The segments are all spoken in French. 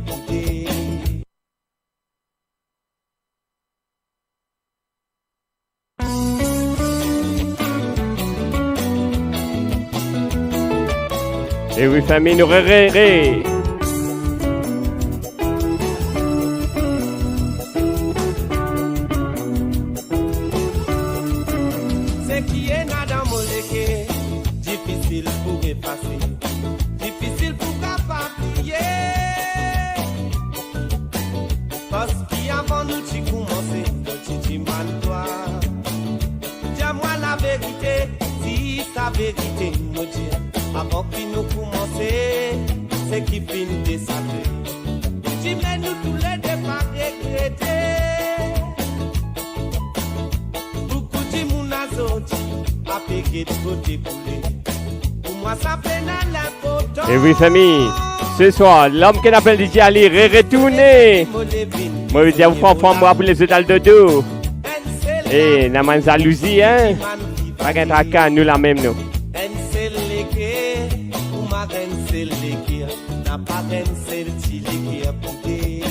poudé. Et oui, famille, nous ré. Ce qui est nada moleke, difficile pour effacer, difficile pour capabilier. Parce qu'avant nous tu commençais, tu man toi. Dis-moi la vérité, si ta vérité nous dit. Avant que nous commencer, c'est qui finit de s'appeler. Tu mets nous tous les deux pas regretter. Beaucoup de mon azoti a payé de côté poulet. Pour moi, ça fait la photo. Et oui, famille, ce soir, l'homme qu'on appelle DJ Ali est retourné. Moi, je dis à vous, enfants, moi, pour les étals de dos. Et, n'a pas de jalousie, hein? Pas qu'un tracas, nous la même, nous. N'a pas d'un certifié qui a poussé.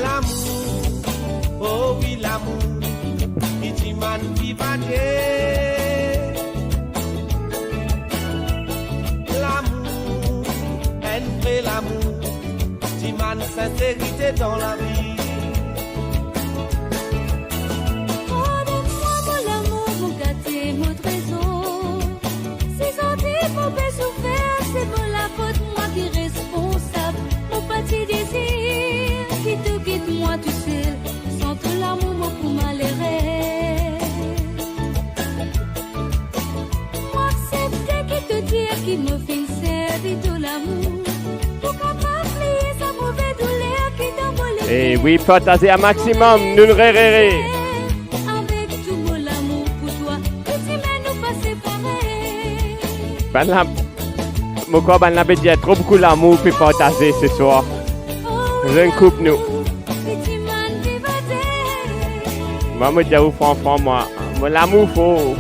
L'amour, oh oui, l'amour, qui man qui va dire. L'amour, un vrai l'amour, qui man sincérité dans la vie. C'est pour la faute, moi qui est responsable. Mon petit désir, quitte-moi tout seul. Sans tout l'amour, moi pour malheureux. Moi accepter qui te dire qui me fait servir tout l'amour. Pourquoi pas oublier sa mauvaise douleur qui t'envole. Et oui, partager un maximum, nous le réréré. Avec tout mon amour pour toi, petit mais nous pas séparés. Ben là, mon corps, ben là, il y a trop beaucoup d'amour pour partager ce soir. Je coupe nous. Moi, je dis à vous, franchement, moi, l'amour, faut.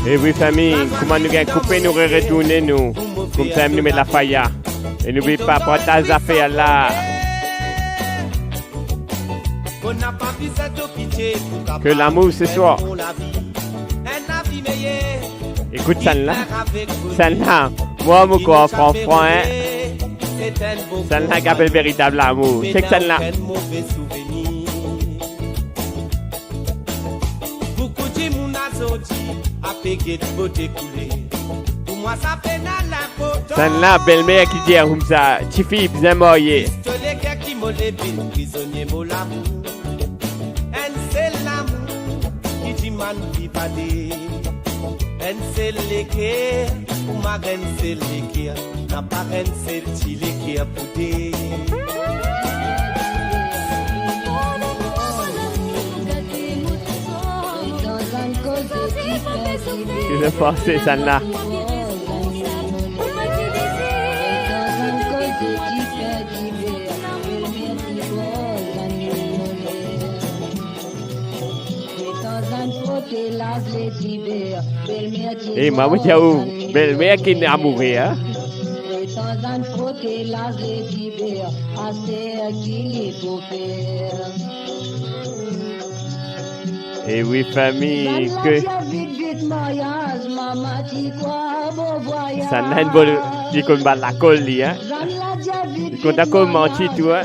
Et oui, famille, comment nous avons coupé, nous retourner, nous. Comme ça, nous mettons la faille. Et n'oubliez pas, partage les affaires là. Que l'amour ce soir. Écoute celle-là. Celle-là, moi, mon corps, franchement, hein. Celle-là qui appelle véritable amour. C'est que celle-là. Celle-là, belle-mère qui dit comme ça, tu fille bien mariée. Je vais forcer celle-là. Et moi, je dis, belle-mère qui est amoureuse, hein? Et oui, famille, que... Ça n'a pas dit qu'on va la coller, hein? Qu'on a commenté, toi.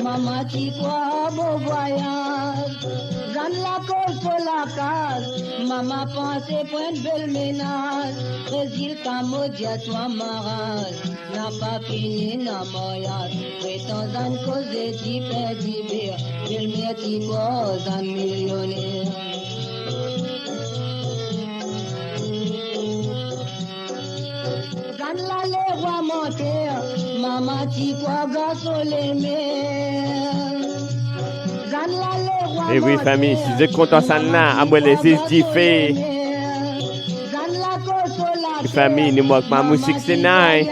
Maman pensait pour une belle ménage, Brésil, Cambodge, toi marage, n'a n'a pas fini na moya. Prétendant causer d'hyper, il m'est cause un millionnaire. Quand la les rois monter, maman t'y quoi gasoler Et oui, famille, si vous êtes content ça là, à moi les fait. Famille, nous manque ma musique, c'est nice.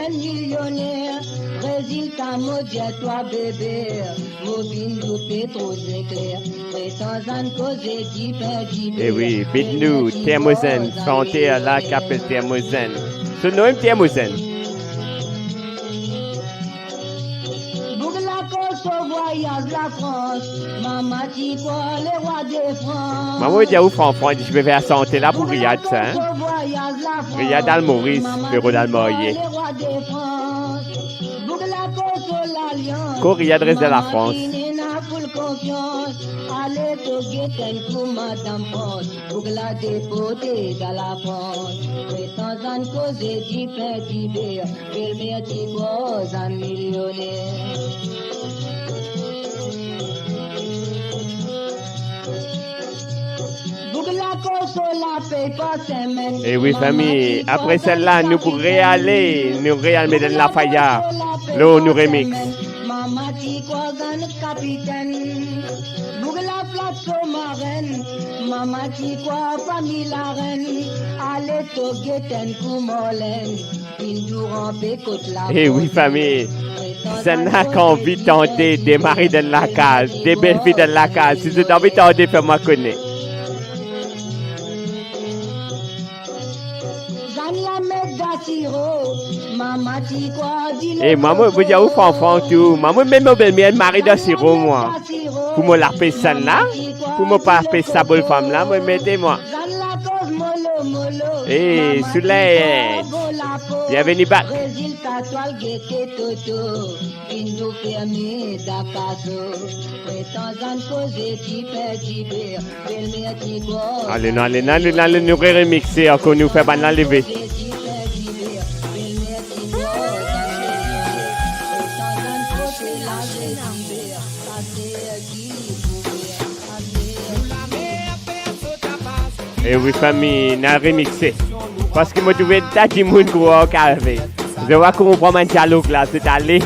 Résultat, maudit toi bébé, mobile doupé trop éclair. Prétendant causer Eh oui, Bidnou, Thermosen, chanter à la capelle Thermosen. Ce nom est Thermosen. Voyage la France, maman dit quoi les rois de France. Maman dit où France, je vais faire santé là pour Riyad ça. Riyad Al-Maurice, bureau d'Almoyer. Riyad reste de la France. Allez togueten pour madame France, pour la dépoter dans la France. Prétendant causer d'hyper, il m'est cause un millionnaire. Et oui, famille, après celle-là, nous pourrions aller, nous réalmer de la faya, là, nous remix. Maman, tu quoi, capitaine, pour la place sous-marine, maman, tu quoi, famille la reine, allez, togueten, koumolen, une tour en pécote la. Et oui, famille, ça n'a qu'envie de tenter des maris de la case, des belles filles de la case, si vous avez envie de tenter, fais-moi connaître. Et maman, vous dites où enfant tout. Maman, même ma belle-mère, Marie de Siro, moi. Pour me la payer ça là, pour me pas payer ça bonne femme là, me mettez-moi. Et sous les bienvenue back. Allez, nous remixer encore, nous faire banal lever. Et oui, famille, n'a remixé. Parce que moi, je vais être moun qui va carver. Je vois qu'on prend un dialogue là, c'est allé.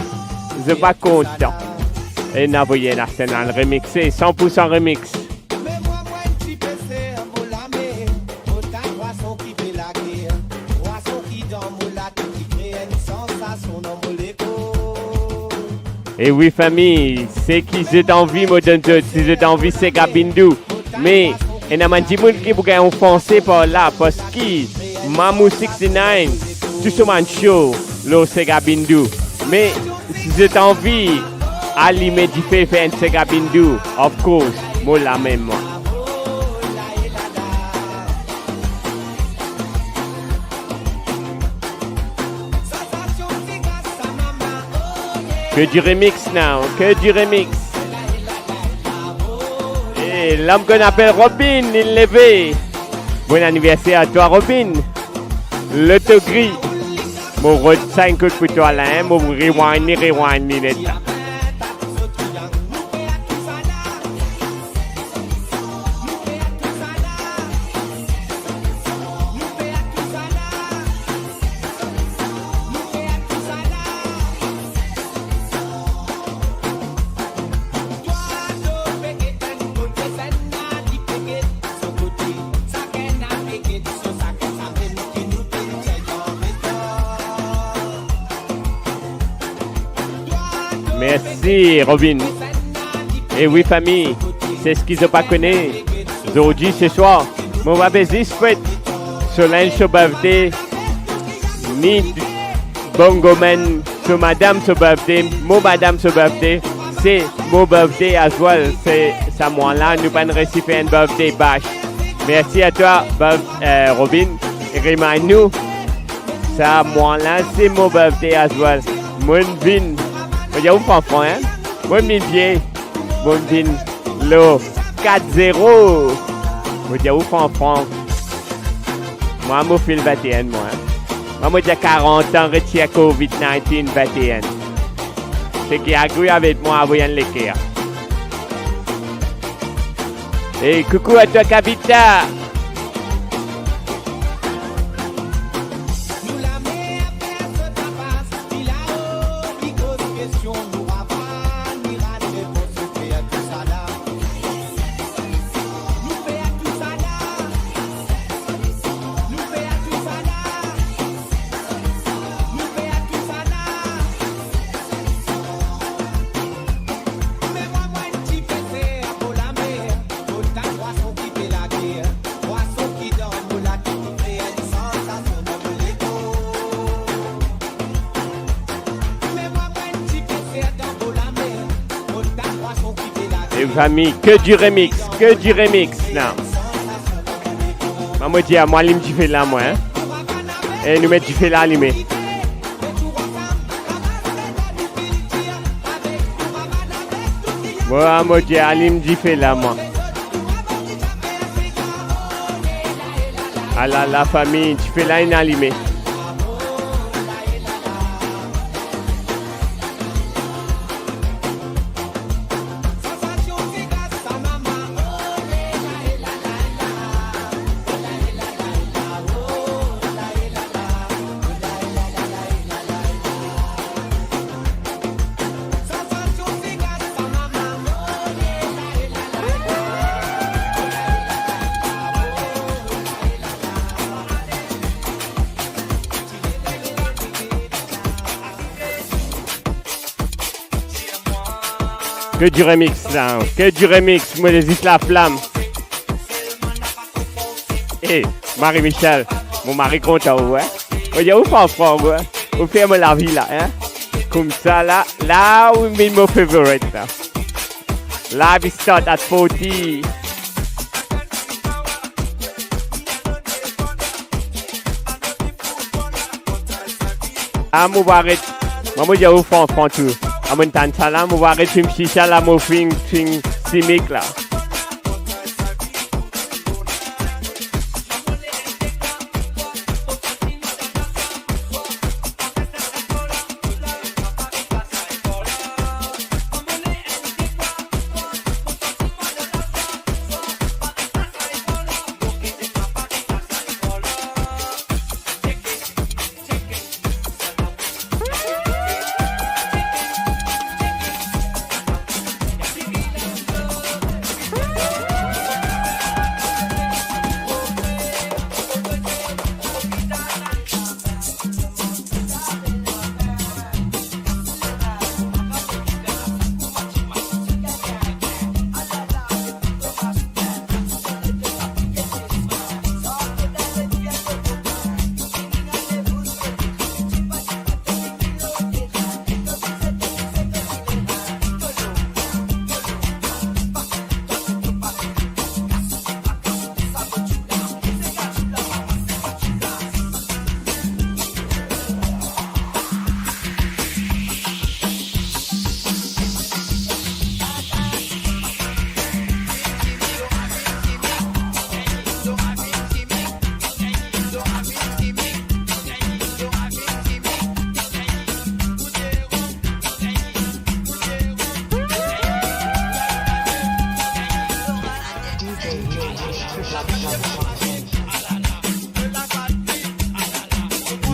Je suis pas content. Et n'a voyé national remixé, 100% remix. Et oui, famille, c'est qui j'ai envie, moi, si j'ai envie, c'est Gabindou. Mais, il y a des gens qui pourraient enfoncer par là, parce que Mamou 69, tout ce monde show, là, c'est Gabindou. Mais, si j'ai envie, allumer du fait, faire un Gabindou, of course, moi, la même, moi. Que du remix now, que du remix. Et l'homme qu'on appelle Robin, il levé. Bon anniversaire à toi, Robin. Le te gris. Mon road 5 coups pour toi là, hein. Mon rewind, l'état. Merci Robin. Et oui famille, c'est ce qu'ils n'ont pas connu. Aujourd'hui ce soir, mon babézi souhaite Solange sur birthday, ni Bongoman sur madame sur birthday, mon madame sur birthday, c'est mon birthday as well. C'est ça moi là, nous pas récipient un birthday bash. Merci à toi Robin. Et remind-nous, ça moi là, c'est mon birthday as well. Mon vin. Il y a où enfant, hein? Moi, mes pieds. Bon, vin. Lo. 4-0. Il y a où enfant? Moi, je fais le 21, moi. Maman dit 40 ans, retire COVID-19, 21. C'est qui a agree avec moi à vous en l'écrire. Et coucou à toi, Capita. Et famille, que du remix, non. Maman dit à moi, lim tu fais là, moi, hein. Et nous mettons tu fais là, limé. Moi, maman dit à lim tu fais là, moi. Ah là, la famille, tu fais là, une allumée. Que du remix là, que du remix, moi les la flamme. Eh, Marie-Michel, mon mari content, ouais. On dit, où fait en France, ouais. On fait la vie là, hein. Comme ça, là où il mon favorite là. Live is start at 40. Ah, mon barret, maman dit, où fait en France tout. À mon temps, là, on va arrêter une chicha là, mon film, chimique là.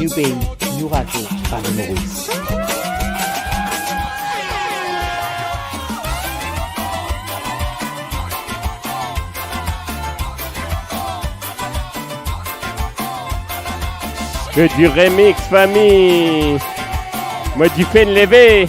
New Pays, New Radio, par le Maurice. Que du remix, famille. Moi, du fait une levée.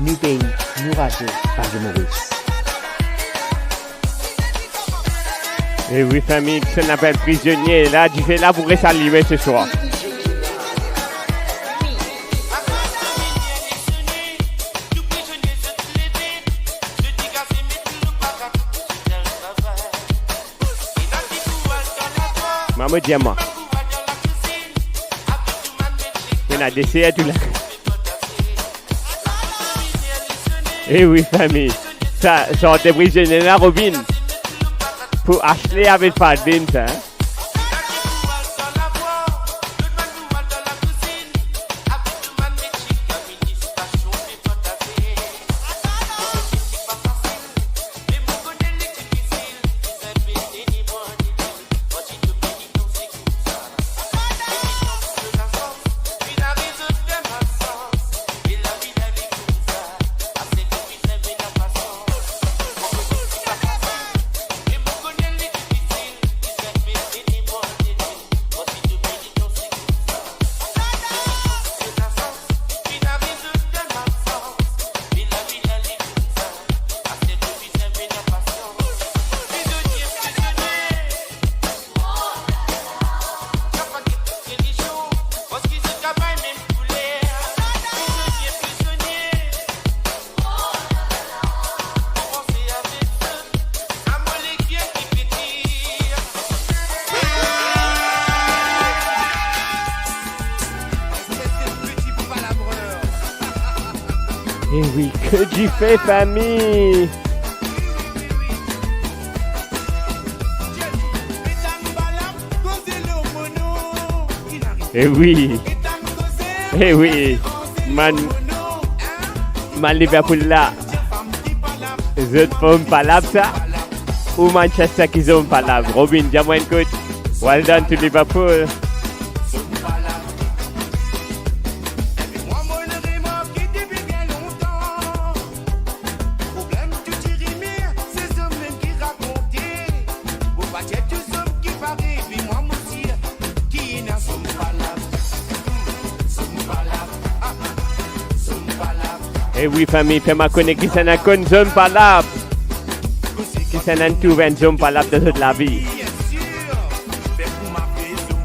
New Pays, New Radio par de Maurice. Et oui, famille, ça s'appelle prisonnier. Là, tu fais là pour saluer ce soir. Maman, dis-moi. On a décidé tout là. Eh oui, famille. Ça, sont des prisonniers là, Robin. Pour Ashley avec Fadin, ça. Hein? Eh oui, que tu fais, famille? Eh oui, man Liverpool là, les autres font palabre ça, ou Manchester qui ont palabre. Robin, dis-moi une coach, well done to Liverpool. Eh oui, famille, fais-moi connaître qui s'en a une zone palabre. Qui s'en a une zone palabre de toute la vie.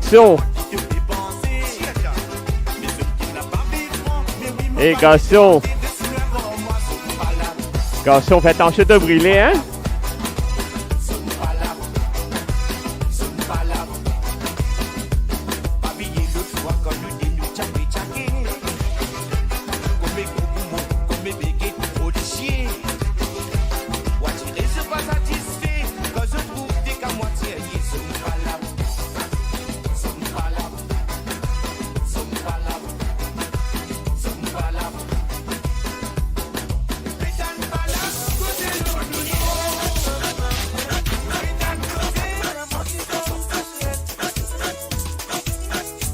Son. Eh garçon. Garçon, fais attention de brûler, hein.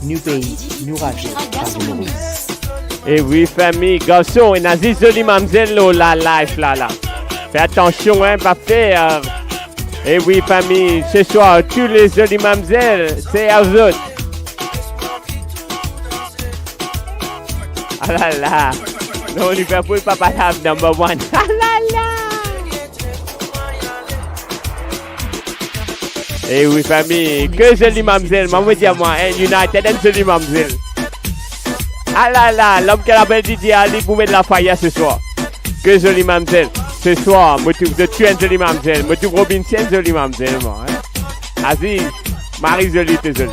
New Pays, New Radio par de Maurice. Eh oui, famille, garçon, et Nazi joli mamzelle la life là. Fais attention, hein, pas faire. Eh oui, famille, ce soir, tous les jolis mamzelles, c'est à vous autres. Ah là là. Non, Liverpool, papa have number one. Ah là là. Eh oui, famille, que jolie mamzelle, maman dit à moi, hein, United and jolie mamzelle. Ah là là, l'homme qui appelle Didier Ali pour mettre la faille ce soir. Que jolie mamzelle. Ce soir, je trouve de tuer une jolie mamzelle. Je trouve Robin, c'est une jolie mamzelle, moi. Hein? Aziz, Marie jolie, t'es jolie.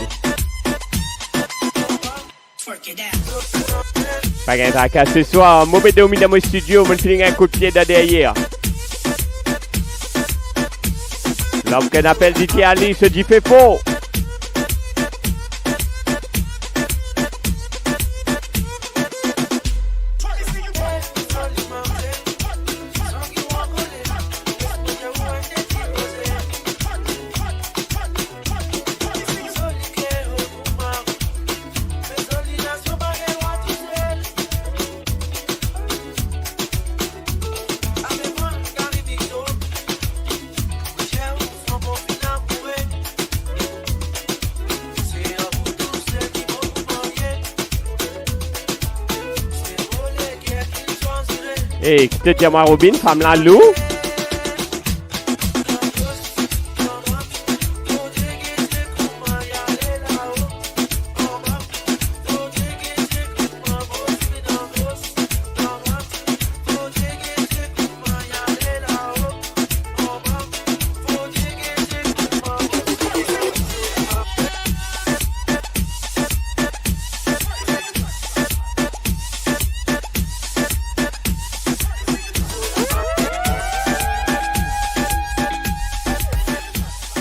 Pas qu'un tracas ce soir, je vais dormir dans mon studio, je vais finir un coup de pied derrière. L'homme qu'on appelle Didier Ali se dit fait faux. Et tu te dis moi Robin, femme la loup.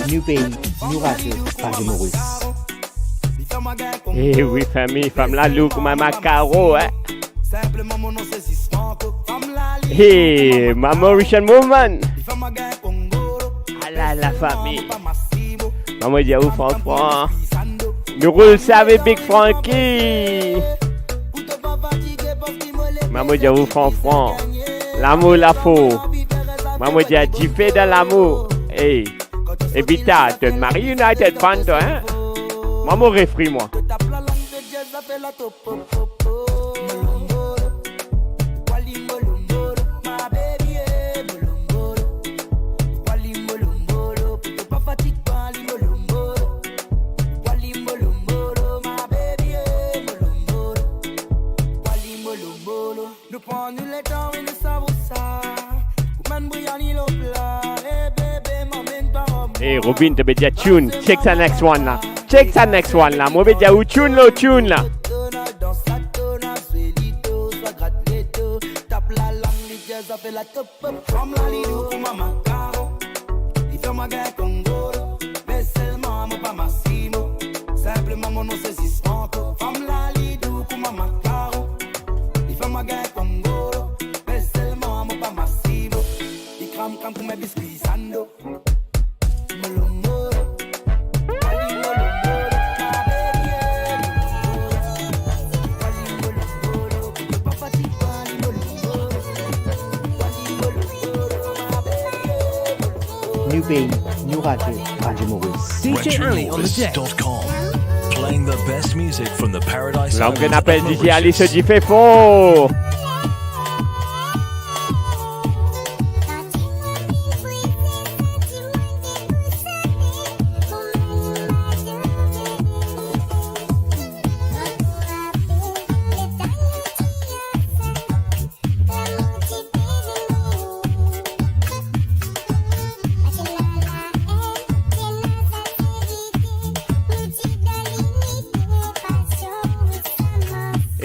New pays, new radio, Radio Maurice. Eh oui, famille, femme la loup, maman Caro, hein. Hey, ma Mauritian woman. Ah la famille. Maman dit où Franck. Nous roule ça avec Big Frankie. Maman dit où Franck. L'amour la faux. Maman dit tu fais de l'amour. Hey. Et Vita, tu es Marie United fan, toi, hein? Maman réfrit, moi. Hey, Robin, tu veux dire tune. Check the next one, là. Check the next one, là. Moi, je veux dire où tune, là, tune, là. New pays, new radio, Radio Maurice. RetroMaurice.com. Playing the best music from the Paradise L'homme qu'on Islands appelle of DJ Ali se Mauritius. dit fait faux.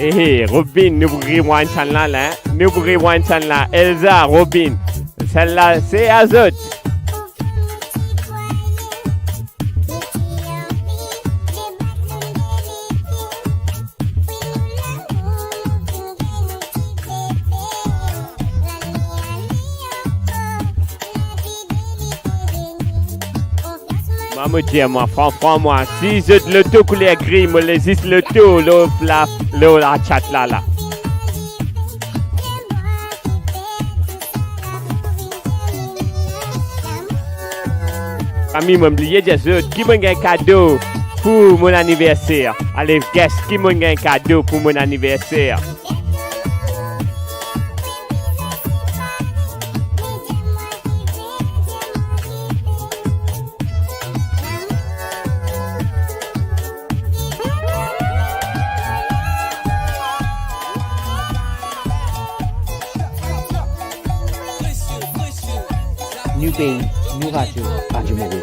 Hey, Robin, nous rewind celle-là, là. Nous rewind celle-là. Elsa, Robin. Celle-là, c'est Azote. Maman dit moi, franchement, moi, si je le tout couleur gris, me les dis le tout, la chat là. Ami, m'oubliez des autres, qui m'a un cadeau pour mon anniversaire. Allez, guess, qui m'a un cadeau pour mon anniversaire. New pays, new radio, Radio Maurice.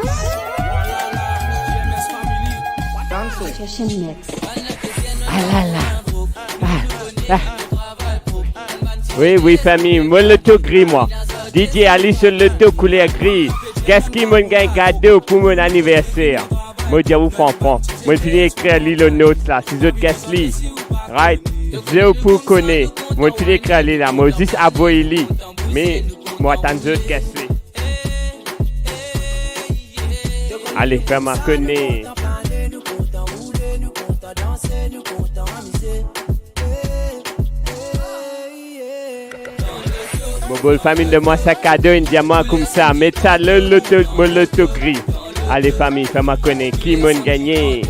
Oui, famille, moi le tout gris, moi. DJ Ali sur le tout couleur gris. Qu'est-ce qui m'a un cadeau pour mon anniversaire? Moi, dis vous, franchement. Moi, je finis d'écrire le note là. Si autres qu'est-ce li. Right? Je pour connaître. Moi, je finis d'écrire là. Moi, juste à boire. Mais, moi, attends autres qu'est-ce li. Allez, fais-moi connaître. Bon, famille de moi, ça cadeau, un diamant comme ça. Mettez ça le loto gris. Allez, famille, fais-moi connaître qui m'a gagné.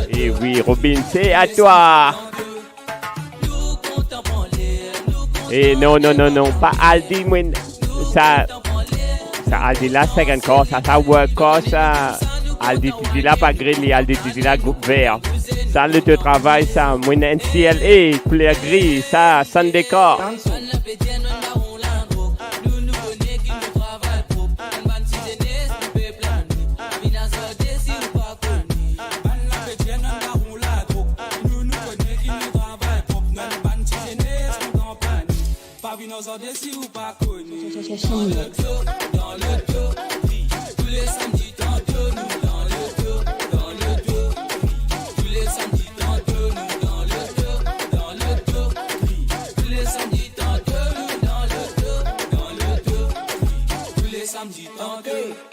Et oui, Robin, c'est à toi. Et non, pas Aldi, ça Aldi là, c'est encore, ça work encore, ça. Aldi Titi là, pas gris, Aldi Titi là, groupe vert. Ça, le de travail, ça, moi, NCLA, couleur gris, ça, sans décor.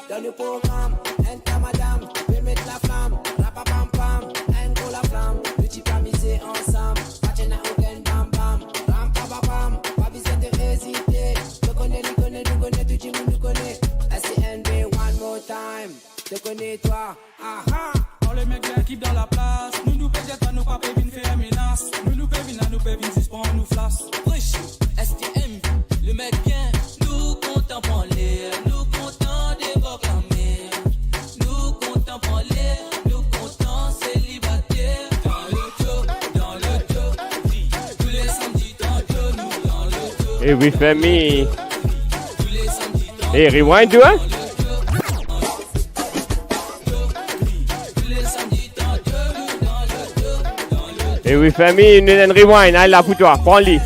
Dans le programme, enter madame, vais mettre la flamme, rapapam pam, go la flamme, petit pas misé ensemble, patchen à aucun bam bam, ram pam, pas besoin de hésiter, nous connais, tu dis nous connais, SCNB one more time, te connais toi, aha. Quand les mecs de l'équipe dans la place, nous pédons pas, nous pas pévin faire menace, nous pévin suspend, nous flash, wesh, STM, le mec bien, nous contemplons les, nous comptons des proclamer, nous comptons parler, nous comptons célibataires, dans le dos, tous les samedis dans nous dans le dos. Et oui, famille. Et rewind, tu vois? Et oui, famille, nous donne rewind, hein, là pour toi, prends-le.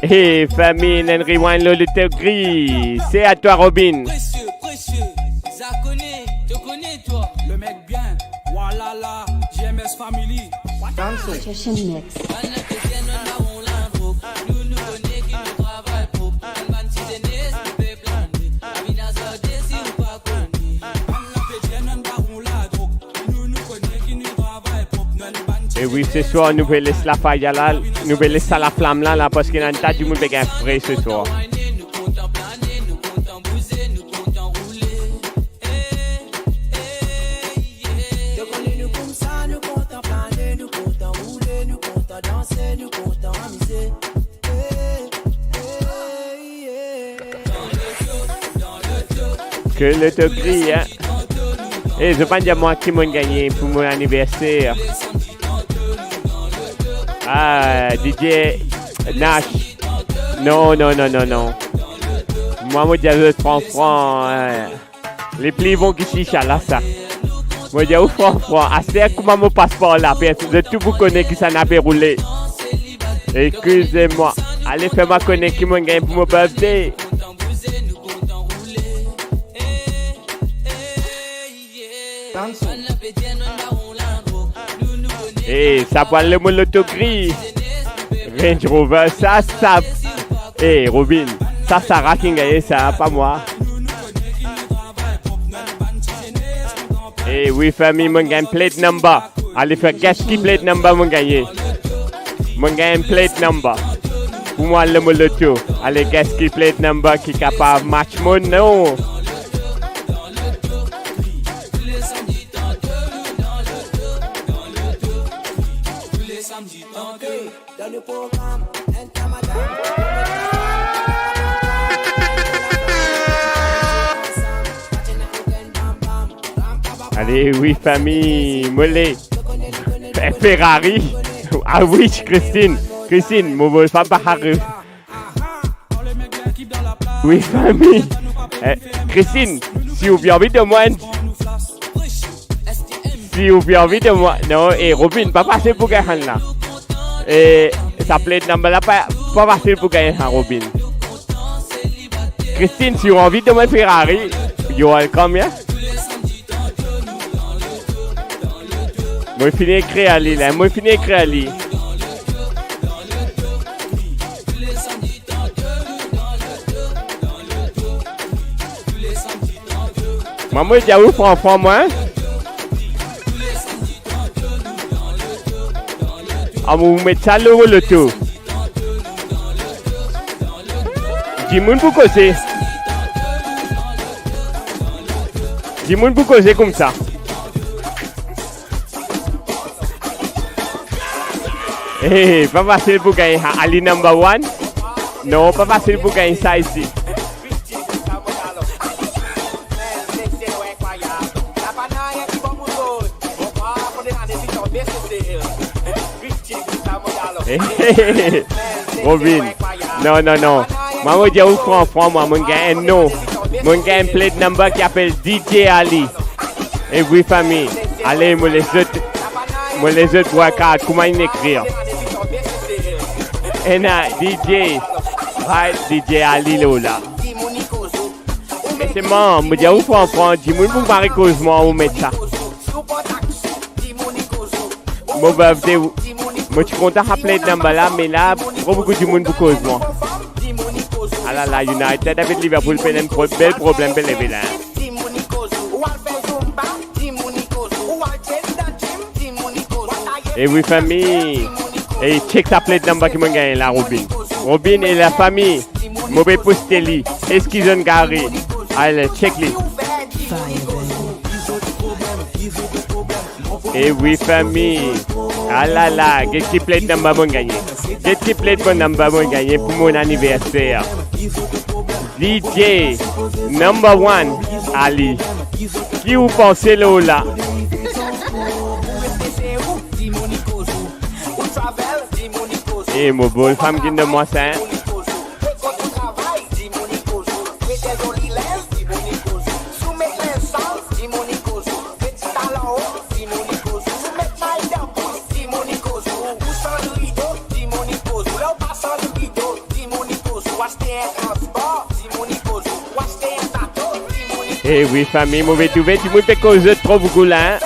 Et famille, nous rewind le gris, c'est à toi, Robin. Précieux, ça connaît, te connais toi, le mec bien, voilà là, GMS Family. Session mix. Et oui, ce soir, nous allons laisser la faille là, nous allons laisser la flamme là, parce qu'il y a un tas de monde qui est frais ce soir. Que le te gris, hein. Et je pense dire moi qui m'a gagné pour mon anniversaire. Ah, DJ Nash. Non. Moi, je dis 30 francs. Les plis vont qui chicha là, ça. Moi, je dis 30 francs. Assez comment mon passeport là. Je tout vous connais qui ça n'a pas roulé. Excusez-moi. Allez, fais-moi connaître qui m'a gagné pour mon birthday. Et ça voit le molotov gris. Range Rover, ça. Et Robin, ça Sarah qui gagne ça, pas moi. Et oui, famille, mon gagne plate number. Allez faire guess qui plate number mon gagné. Mon gagne plate number. Pour moi, le molotov. Allez, guess qui plate number qui est capable de match mon nom. Dans le programme, enter madame. Allez, oui, famille, mollet. Ferrari. Ah oui, Christine, mon vol pas barré. Oui, famille. Christine, si vous avez envie de moi. Si vous avez envie de moi. Non, et Robin, pas passer pour gagner là. Et ça plaît number là, pas facile pour gagner un Robin. Christine, si vous avez envie de moi Ferrari, you're welcome, yeah? Moi, finis écrire à l'île, moi, finis écrire à l'île. Maman, il y a où, franchement, moi? Ah, vous mettez ça le tout. Dis-moi pour causer. Dis-moi pour causer comme ça. Eh, pas facile pour gagner Ali number one. Non, pas facile pour gagner ça ici. Robin, non. Moi, je dis au franc, moi, je gagne un nom. Je gagne un plate number qui s'appelle DJ Ali. Et oui, famille, allez, moi les autres bois-cartes, comment ils écrire? Et là, DJ, right, DJ Ali là. Et c'est moi, je dis au franc, je dis, moi, je vais cause moi, on met ça. Mon birthday, moi, je suis content de plate number là, mais là, trop beaucoup de monde pour cause moi. Ah là, United avec Liverpool, c'est un bel problème pour lever là. Et oui, famille. Et check sa plate number qui m'a gagné là, Robin. Robin et la famille. Mauvais posteli. Est-ce qu'ils ont garé? Allez, check les. Et oui, famille. Ah là, get qui plate number m'a gagné. Get qui plate number m'a gagné pour mon anniversaire. DJ number one, Ali. Qui vous pensez là? Et mon beau femme qui de moi ça. Eh oui, famille, mauvais trouvé, tu m'as fait causer trop beaucoup là.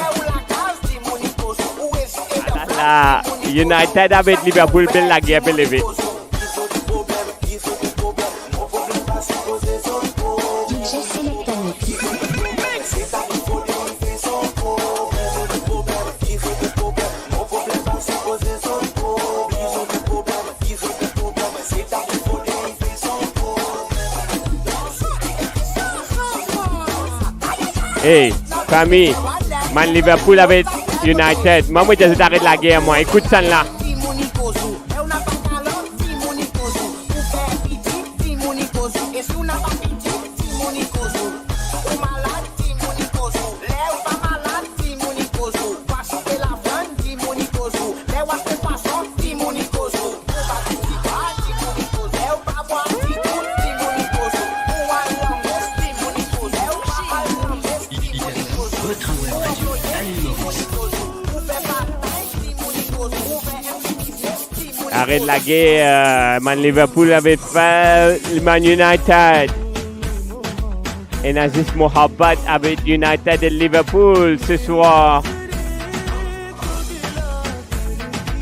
Ah là, United avec Liverpool, belle la guerre, belle levée. Hey, famille, man Liverpool avec United. Moi, je suis arrêté la guerre, moi. Écoute ça là. Arrête la guerre, Man Liverpool avait fait Man United. Et Nazis Mohabat avec United et Liverpool ce soir.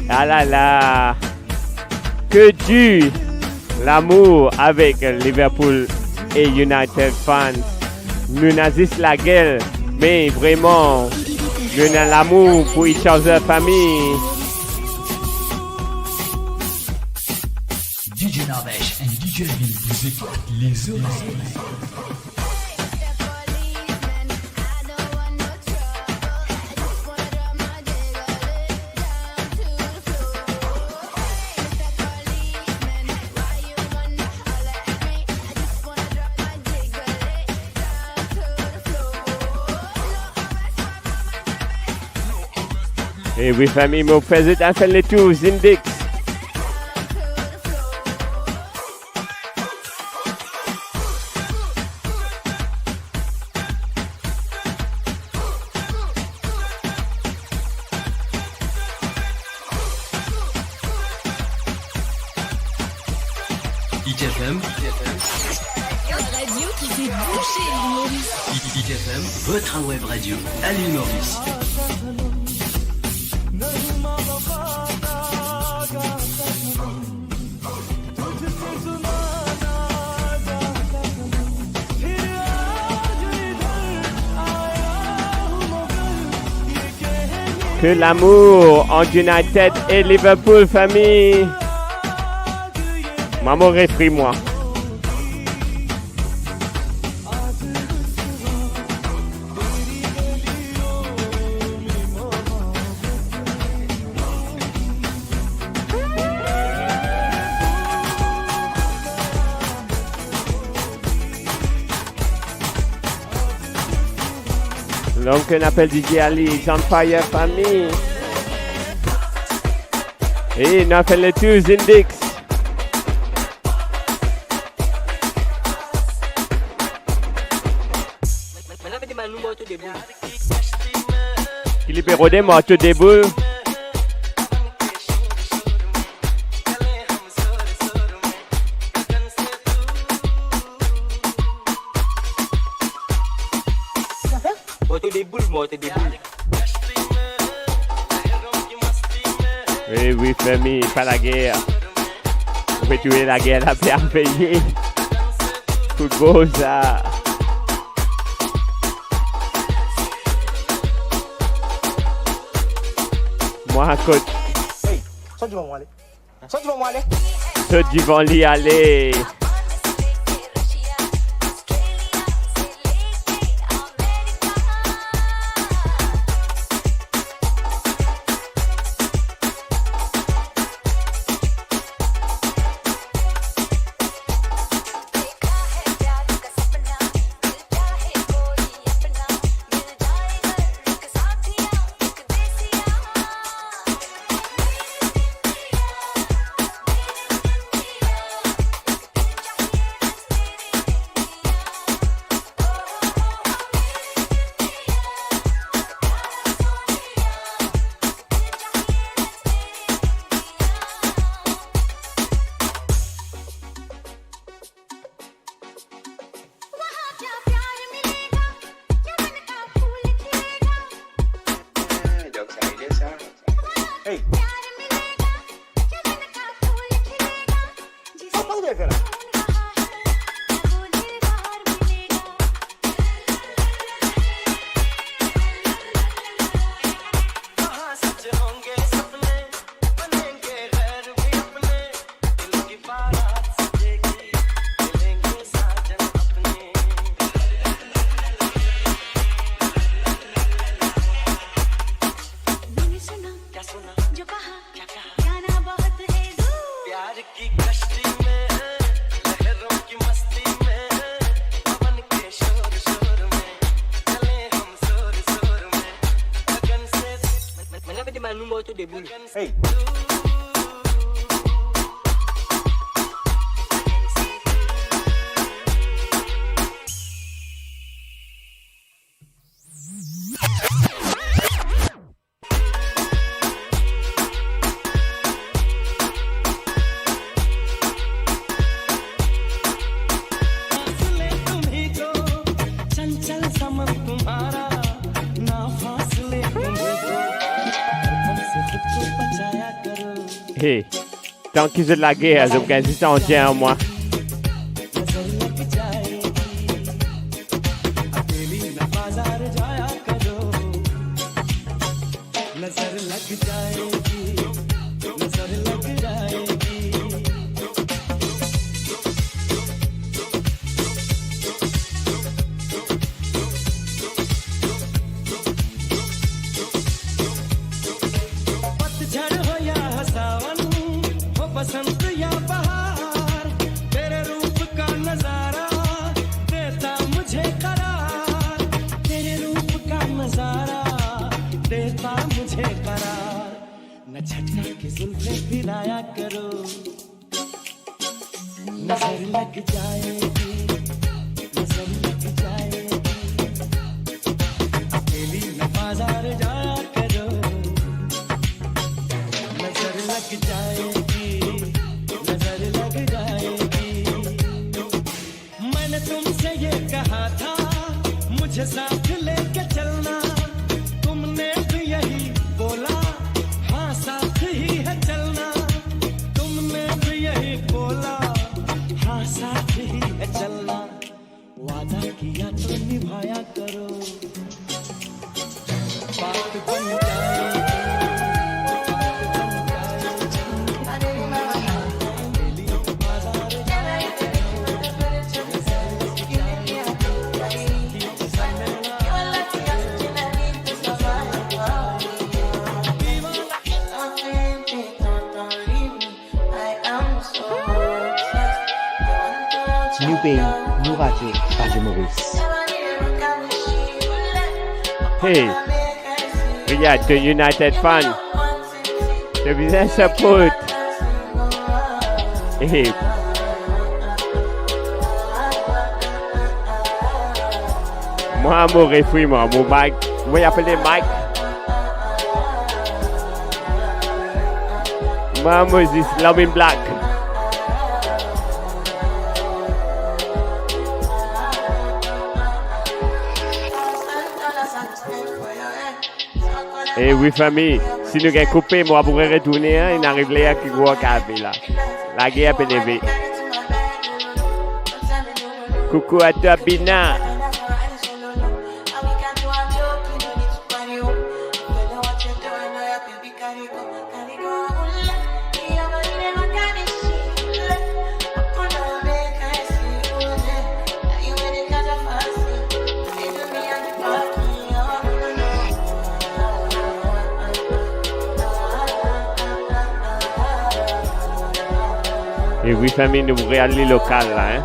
Ah là là. Que du l'amour avec Liverpool et United fans. Nous Nazis la guerre, mais vraiment, nous avons l'amour pour each other famille. DJ Narvesh and DJ Vin vous écoutent les oreilles. Et oui, famille, mon président fait les tours, Zindex. IKFM. Radio qui fait bouger l'île Maurice. IKFM, votre web radio à l'île Maurice. Que l'amour entre United et Liverpool, famille. Maman, réfrie-moi. L'homme qu'on appelle DJ Ali, is on fire famille. Et nous fait le tour Zindex. Il peut roder moi tout début. Oui, oui, famille, pas la guerre. On peut tuer la guerre à bien payer. Football, ça. Moi, à côté. Hey, ça, tu vas m'en aller. Ça, tu vas m'en aller. Ça, tu vas y aller. Hey. Hey, tant qu'ils ont de la guerre, je gagne ça en tient à moi. New Pays, New Radio, Radio Maurice. Hey, Riyadh, the United fan. The business support. Hey. Moi, mon refrain, mon mic. Moi, j'appelle Mike. Moi, Moses, Love in Black. Et oui, famille, si nous avons coupé, moi, pourrais retourner, hein, il arrive là, qui voit café là. La guerre est élevée. Coucou à toi, Bina. Et oui, famille, nous réalisons local là, hein.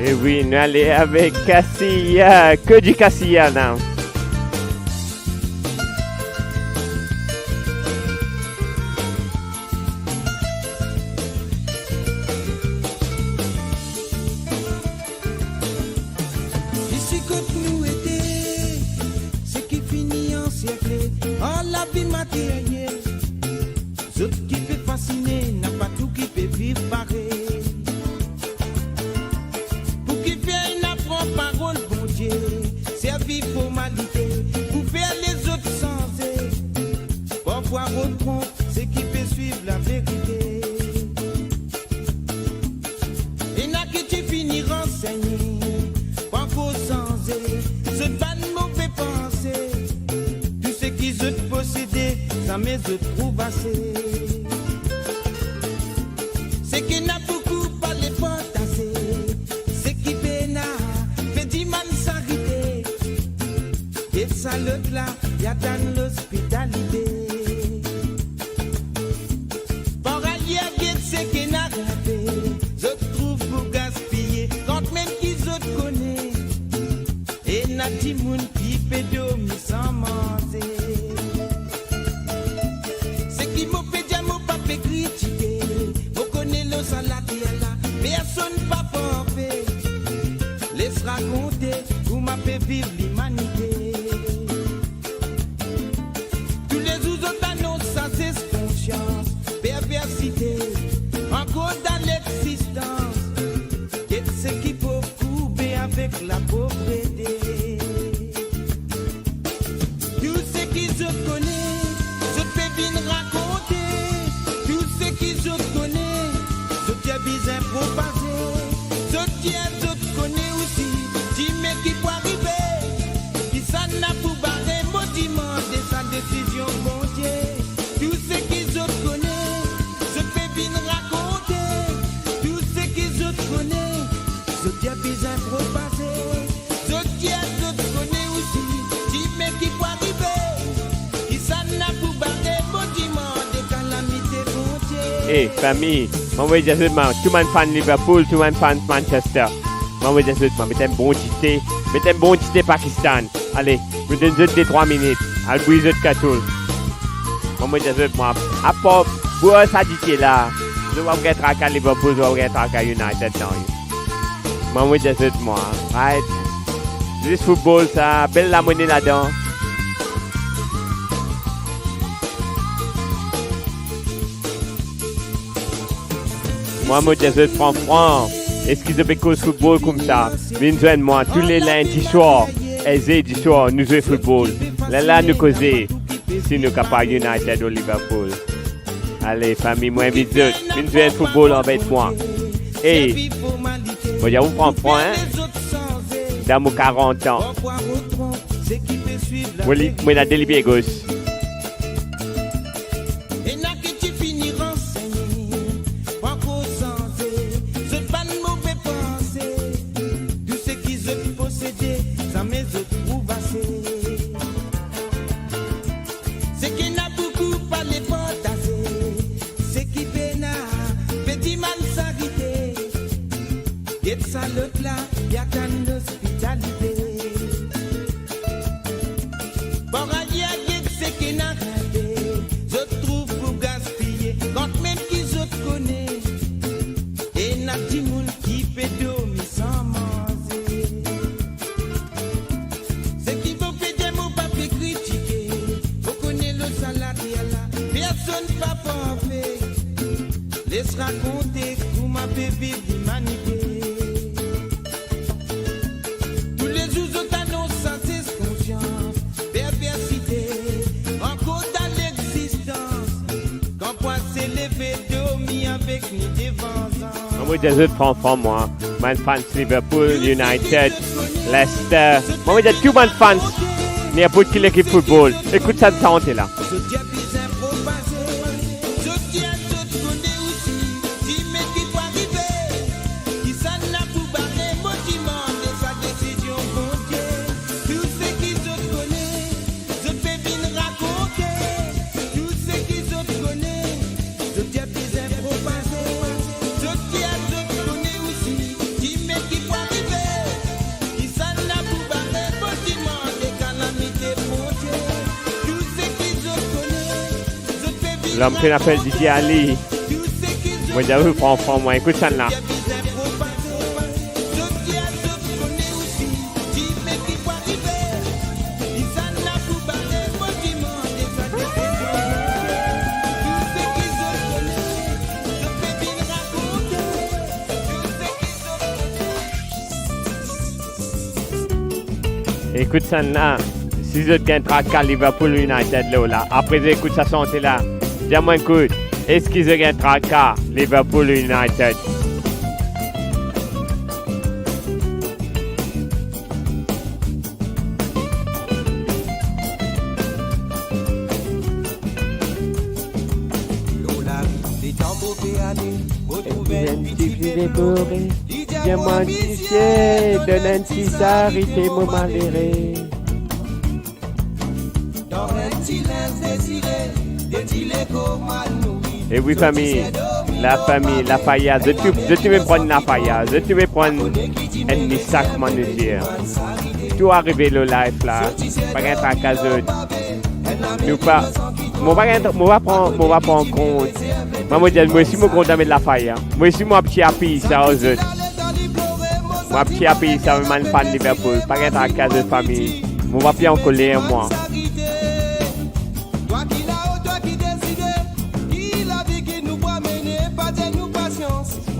Et oui, nous allons avec Cassia, que du Cassia là. Ici que nous aider, ce qui finit en siècle, en la vie matérielle. Ce qui peut fasciner, n'a pas tout qui peut vivre pareil. Parole, bon Dieu, servir formalité, pour faire les autres sensés. Parfois on trompe ceux qui peut suivre la vérité. Et n'a que tu finis renseigné, parfois sensé, ce pas de mauvais pensée. Tout ce qui se posséder, ça me se trouve assez. C'est qu'il n'a beaucoup pas les fantasés, c'est qui pénal. Et ça l'autre là, y'a dans l'hospitalité. Par ailleurs, c'est qui n'a raté, je trouve pour gaspiller, quand même qu'ils autres connaissent. Et n'a dit moun qui fait dormir sans manger. C'est qui m'a fait dire, m'a pas fait critiquer. Vous connaissez le salade là, personne pas forfait. Laisse raconter, vous m'a fait vivre l'humanité. Tous les autres annoncent sans conscience, perversité, encore dans l'existence. Et ce qui peut couper avec la pauvreté. Tout ce qu'ils se connaissent, je peux bien raconter. Tout ce qu'ils se connaissent, je tiens bien propager. Je tiens, je connais aussi. Mais qui peut arriver, qui s'en a pour barrer, maudiment de sa décision, bon Dieu. Tout ce qu'ils autres connaissent, je peux bien raconter. Tout ce qu'ils autres connaissent, je tiens bien propager. Je tiens, je connais aussi. Mais qui peut arriver, qui s'en a pour barrer, maudiment de calamité, bon Dieu. Hey, famille, on va dire seulement, tout le monde fan Liverpool, tout le monde fan Manchester. Moi, je vais mettez un bon tité Pakistan. Allez, je vous donne 3 minutes. I'll brise it Katul. Moi, je vais à pop, bois ça dit là. Nous va être à Liverpool, nous va être à United non. Moi je dis moi, right? Juste football ça, belle la monnaie là-dedans. Moi je dis franc. Est-ce qu'ils ont fait cause football comme ça? Viens moi tous les lundis soirs, du soir, nous jouons football. Là nous causer si nous capables United ou Liverpool. Allez famille, moi invite eux. Viens football avec moi. Hey, moi je vous prends point dans mon 40 ans. Moi la délibéré gauche. Des autres enfants, moi. Man fans Liverpool, United, Leicester. Moi, j'ai tout man fans. N'importe quelle équipe football. Écoute ça de santé là. L'homme qu'on appelle DJ Ali. Moi, j'avoue, franchement, moi, écoute ça là. Écoute ça là. Si vous êtes un track à Liverpool United là, après écoute ça santé là. Dis-moi écoute, est-ce qu'ils ont un tracas Liverpool United? Diamant du ciel, de Nancy s'arrêter mon malheureux. Et oui famille, la faillade, je te vais prendre la faillade, je te vais prendre un sac manager. Tout arrivé le live là, pas être à casa. Nous pas, moi va prendre en compte. Moi aussi mon compte avec la faillade. Moi aussi mon petit appui ça aux autres. Moi petit appui ça me man fan Liverpool, pas être à casa de famille. Moi va bien en coller moi.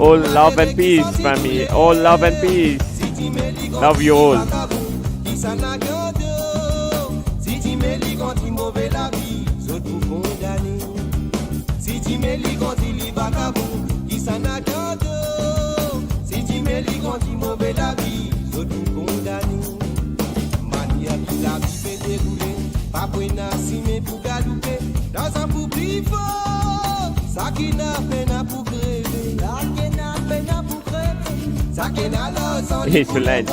All love and peace, family. All love and peace. Love you all. Et Solène,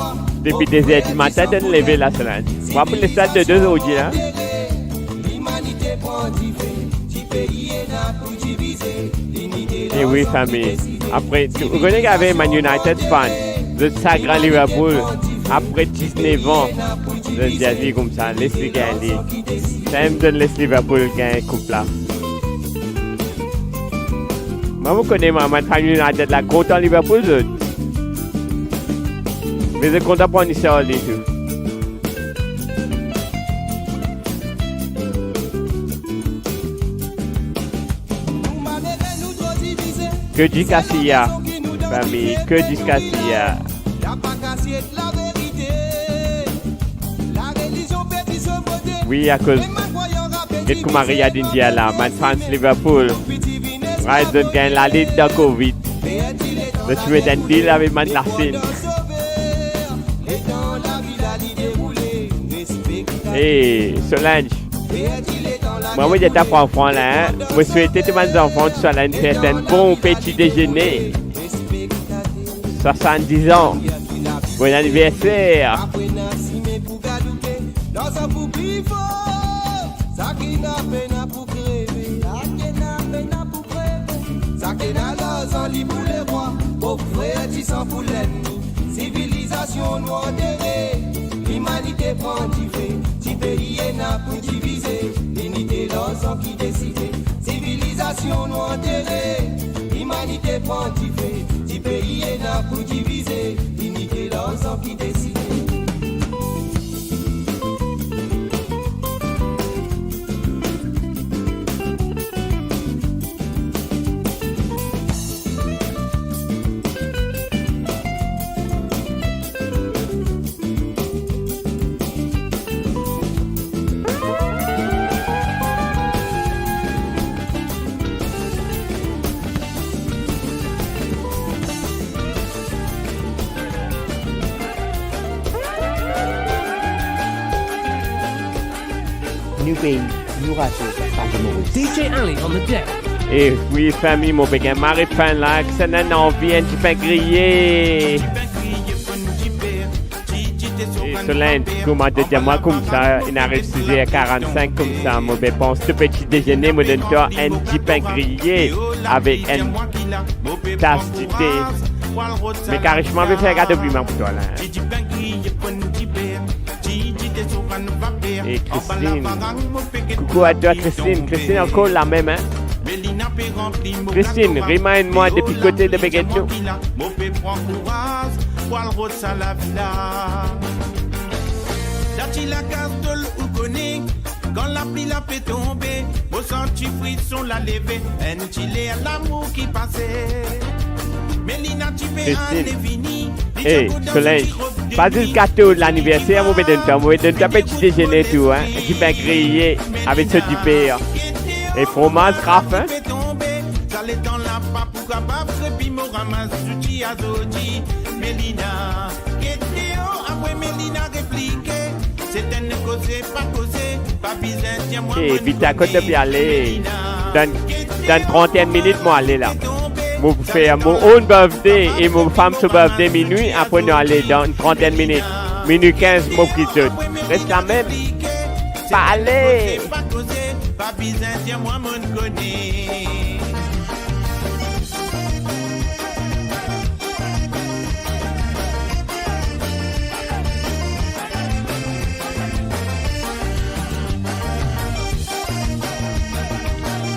depuis des heures du matin, de lever la Solène. On va pour le stade de 2 aujourd'hui. Hein? Et oui, famille. Après, vous connaissez qu'avec Man United fan, de sacré Liverpool, après 19 ans, de dire comme ça, laissez gagner. Ça me donne les Liverpool gagner coupe là. Moi, vous connaissez ma famille United, la content Liverpool, mais je suis content pour l'histoire du tout. Que du Cassia, famille, que du Cassia. Oui, à cause de Maria d'India là, Man France Liverpool. Ryzen gagne la ligue de Covid. Le tuer d'un deal avec Man Lassine. Hey, Solange. Moi, j'étais pas enfant là. Hein? Je souhaitais que mes enfants soient là un bon petit déjeuner. 70 ans. Bon anniversaire. Civilisation nous enterrée, l'humanité prend du fait, si pays est n'a pour diviser, l'unité l'ensemble qui décide. Civilisation nous enterrée, l'humanité prend du fait, si pays est n'a pour diviser, l'unité l'ensemble qui décide. New Pain, New Radio, Radio Maurice. DJ Ali on the deck. Et oui, famille, mon béguin, Marie-Fan là, que ça n'a envie, un petit peu grillé. Et Solène, comment te dire, moi, comme ça, il arrive 6h45, comme ça, mon bé, pense, ce petit déjeuner, me donne toi un petit pain grillé avec une tasse de thé. Mais carrément, je vais faire un gâteau piment pour toi, là. Et Christine, coucou à toi Christine, Christine encore la même hein. Christine, remind-moi depuis le côté de Begueto. Quand la pluie la fait tomber, vos sentis frissons la lever, un chilé à l'amour qui passait. Christine, hey, Soleil, pas du gâteau de l'anniversaire, vous me donnez un petit déjeuner tout, hein, un petit pain grillé avec ce du père. Et fromage grave, hein. Et vite à côté de aller, dans 30 minutes, moi aller là. Vous faire mon own birthday et mon femme se birthday minuit, après nous aller dans une 30 minutes. Minuit 15, mon petit tout. Reste la même. Pas aller.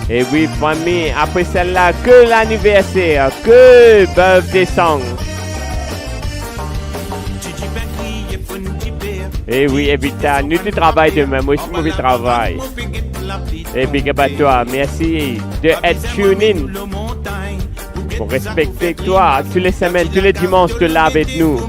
Et oui, famille, après celle-là, que l'anniversaire, que birthday song. Et oui, Evita, nous tu travailles demain, moi aussi, moi je travaille. Et big up à toi, merci de être tune in. Pour respecter toi, tous les semaines, tous les dimanches, tu es là avec nous.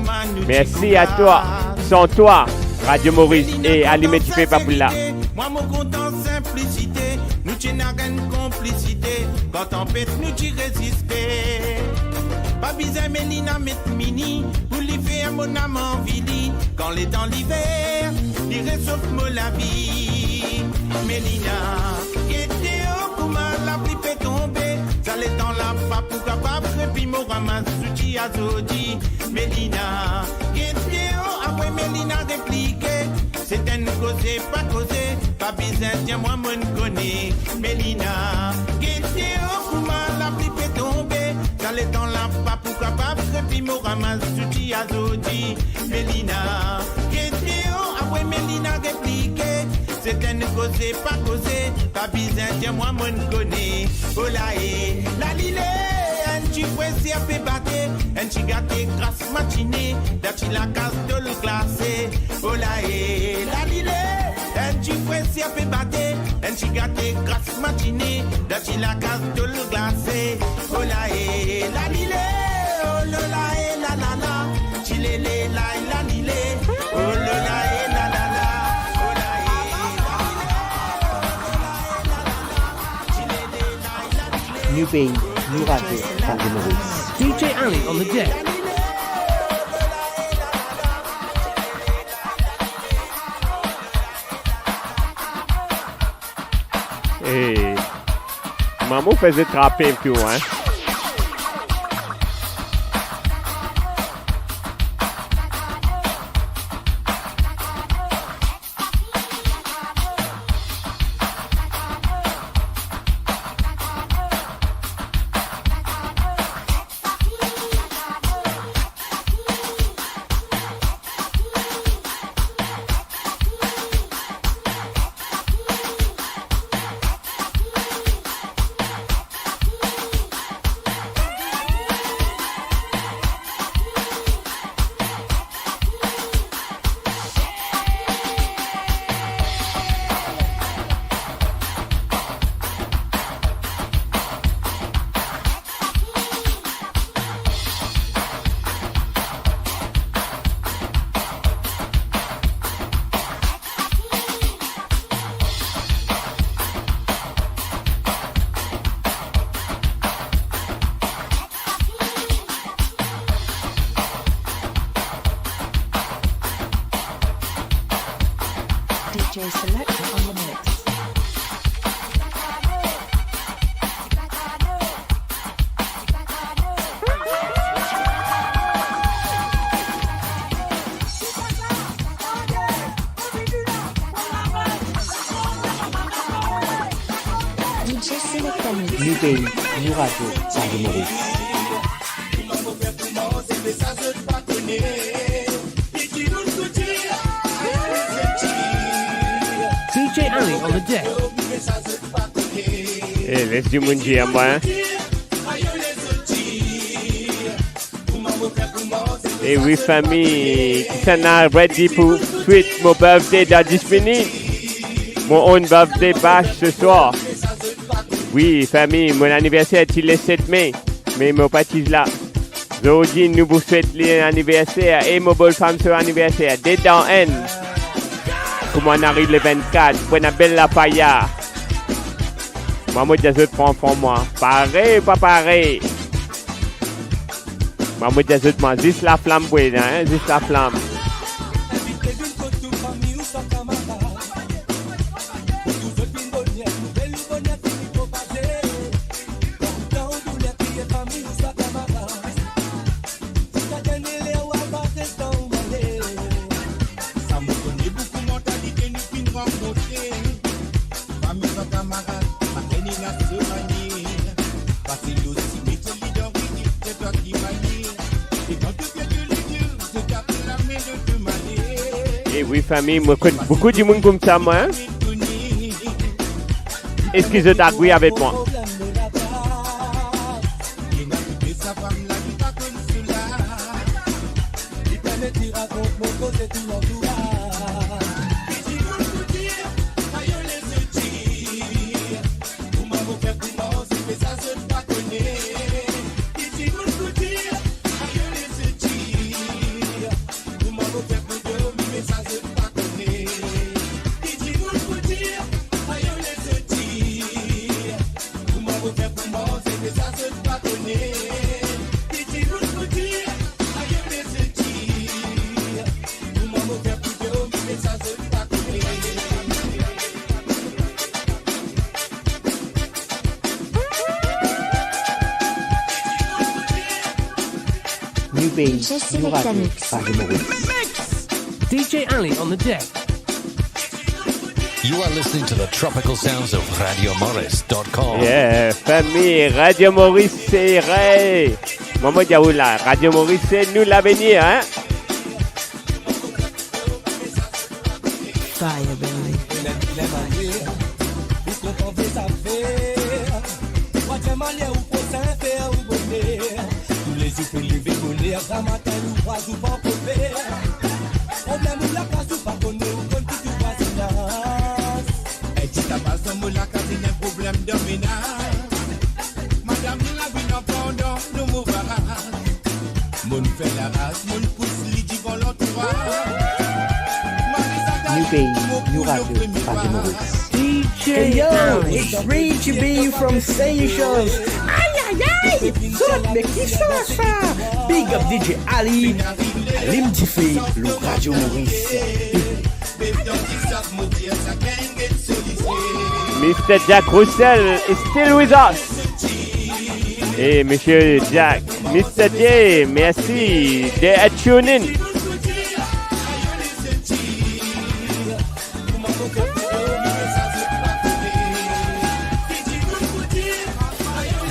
Merci à toi, sans toi, Radio Maurice et Alimentifé Papoula. Moi, mon content simplicité, nous t'y n'a qu'une complicité, quand on pète, nous t'y résister. Pas besoin, Mélina, mettre mini, pour lui faire mon âme en vili, quand les temps l'hiver, il réchauffe moi la vie. Mélina, qui était au comment la pluie fait tomber, ça les temps là, pas pour capable, et puis mon ramasse, souti à zodi. Mélina, qui était au, après Mélina répliqué, c'est une cause, pas causé. Pas besoin, tiens moi me connais. Mélina, qui était au comment la pluie fait tomber, ça les temps là, pas pour capable, et puis mon ramasse, souti à zodi. Mélina, qui était au, après Mélina répliqué, c'est une cause, pas causé. Pas besoin, tiens moi me connais. Oh là, la lilée. tu fais si elle peut battre, and she got a grass matinée, that she la casse de le glacé. Oh là, la lile, and tu fais si elle peut battre, and she got a grass matinée, that she la casse de le glacé. Oh là, la lile, oh là, la la la, chile la lile, oh là, la la la. New Pays, New Radio, Radio Maurice. DJ Ali on the deck. Hey, maman faisait trapper un peu, hein. DJ Selector on the mix. DJ Selector Mix. New Pays, New Radio, Radio Maurice. DJ Ali on the deck. Hey, laisse du monde dire, moi. Hein? Et oui, famille, qui s'en a ready pour suite mon birthday dans 10 minutes. Mon own birthday bash ce soir. Oui, famille, mon anniversaire est le 7 mai. Mais mon baptise là. Aujourd'hui, nous vous souhaitons l'anniversaire et mon belle femme sur l'anniversaire. Dès dans N. Comment on arrive le 24, buena bella paya. Maman des autres prend pour moi. Pareil, pas pareil. Maman des autres prend juste la flamme, buena, hein, juste la flamme. Et oui, famille, moi connais beaucoup de monde comme ça, moi. Hein? Est-ce qu'ils sont d'accord avec moi? New Pays, New Radio, Radio Maurice. DJ Ali on the deck. You are listening to the tropical sounds of RadioMaurice.com. Yeah, famille, Radio Maurice, c'est vrai. Maman Diaoula, Radio Maurice, c'est nous l'avenir, hein? Fire, baby. voler. Tous les yeux peuvent lever, voler. À matin, nous crois ou pas couper. Problème ou la casse ou pas connaître, ou qu'on qui tu vois c'est là. Et tu t'as pas son mot la casse, c'est un problème de ménage. Madame, nous la vie dans pendant, nous mourra. Mon fait la race, mon pousse l'idée pour l'entourage. New Pays, New Radio, Radio Maurice. DJ hey yo, it's Richie B from Seychelles. Aïe aïe aïe, mais qui ça? Big up DJ Ali, Alim Tiffé, le Radio Maurice. Mr. Jack Russell is still with us. Et Monsieur Jack, Mr. J, merci d'être tuné in.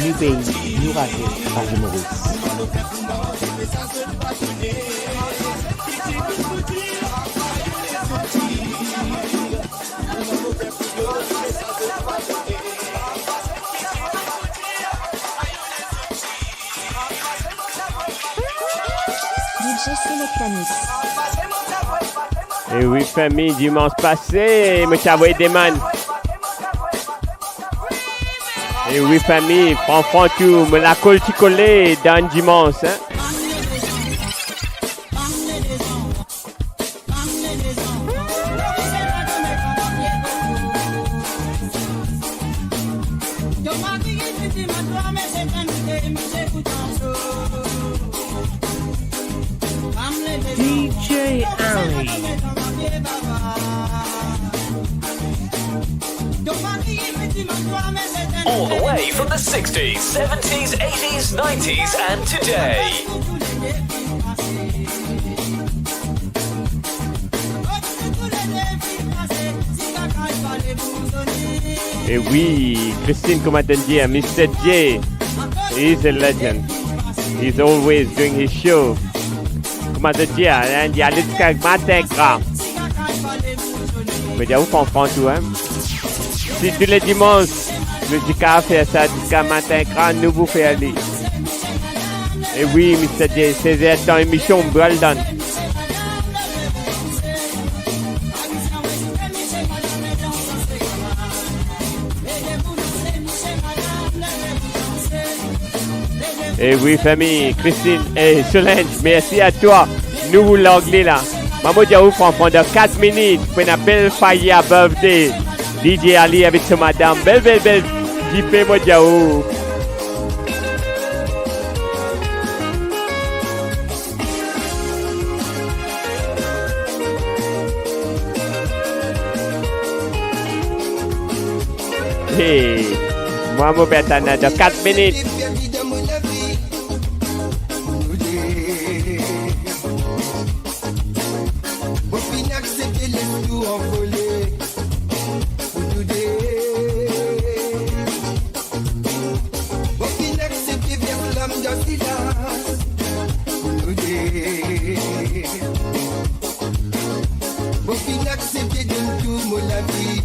New Pays, New Radio, Radio Maurice. DJ Selectanix. Et oui, famille, dimanche passé, me t'avoue des man. Et oui, famille, prends tout, me la colle collé dans dimanche, hein. DJ Ali. All the way from the 60s, 70s, 80s, 90s, and today. Et oui, Christine, comme a dit, Mr. J, he's a legend. He's always doing his show. Comme a dit, il y a jusqu'à matin gras. Mais vous comprenez tout, hein? Si tous les dimanches, le Jika fait ça jusqu'à matin gras, nous vous fait aller. Et oui, Mr. J, c'est ton émission, well done. Et oui, famille, Christine et Solange, merci à toi. Nous vous l'anglais là. Maman Diaou prend pendant 4 minutes pour une belle fire birthday. DJ Ali avec sa madame. Belle. JP Modiaou. Hey, moi, mon bêtana de 4 minutes.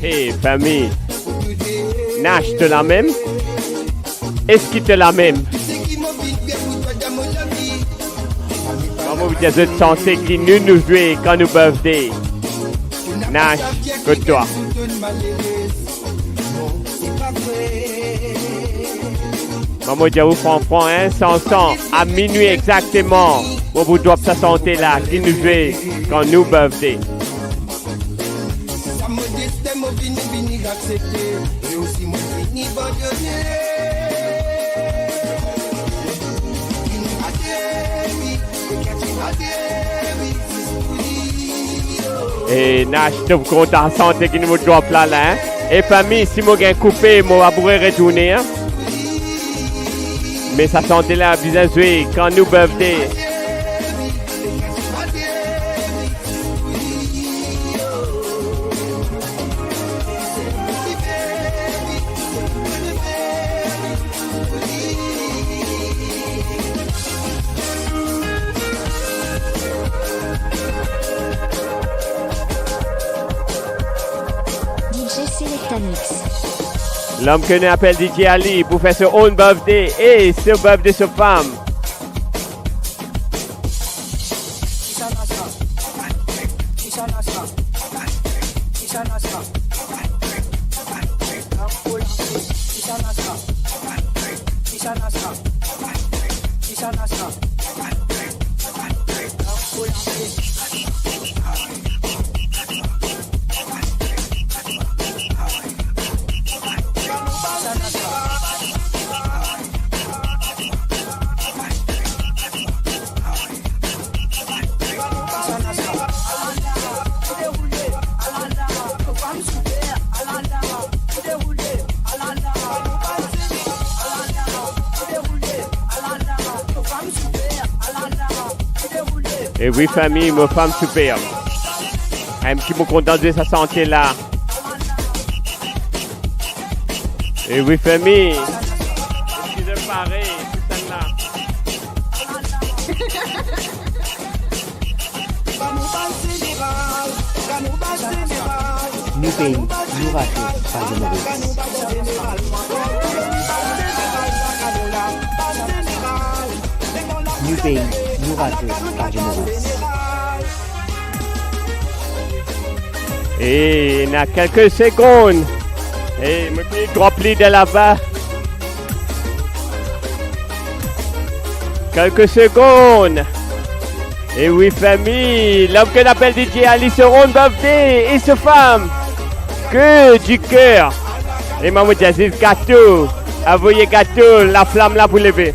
Hey, famille. Nash te la même? Est-ce qu'il te la même? Comment vous dites de santé qui nous jouer quand nous birthday? Nash, que toi. Maman Diaou franc hein, 100 à minuit exactement. On vous doit sa santé là qui nous jouer quand nous birthday. Et Nash, je vous compte en santé qui nous doit là, hein. Et famille, si moi j'ai coupé, moi pourrais retourner, hein. Mais sa santé là, bien joué quand nous birthday. DJ Selectanix. L'homme que nous appelle DJ Ali pour faire son own birthday et ce birthday de sa femme. Et oui, famille, ma femme superbe. Un petit mot content de sa santé là. Et oui, famille. Excusez pareil, tout ça là. New Pays, New Radio, Radio Maurice. New Pays, New Radio, Radio Maurice. Et il y a quelques secondes. Et me petit rempli de là-bas. Quelques secondes. Et oui, famille, l'homme que l'appelle DJ Ali seront birthday et sa femme. Que du cœur. Et maman Jazzy, gâteau. Envoyez gâteau, la flamme là pour lever.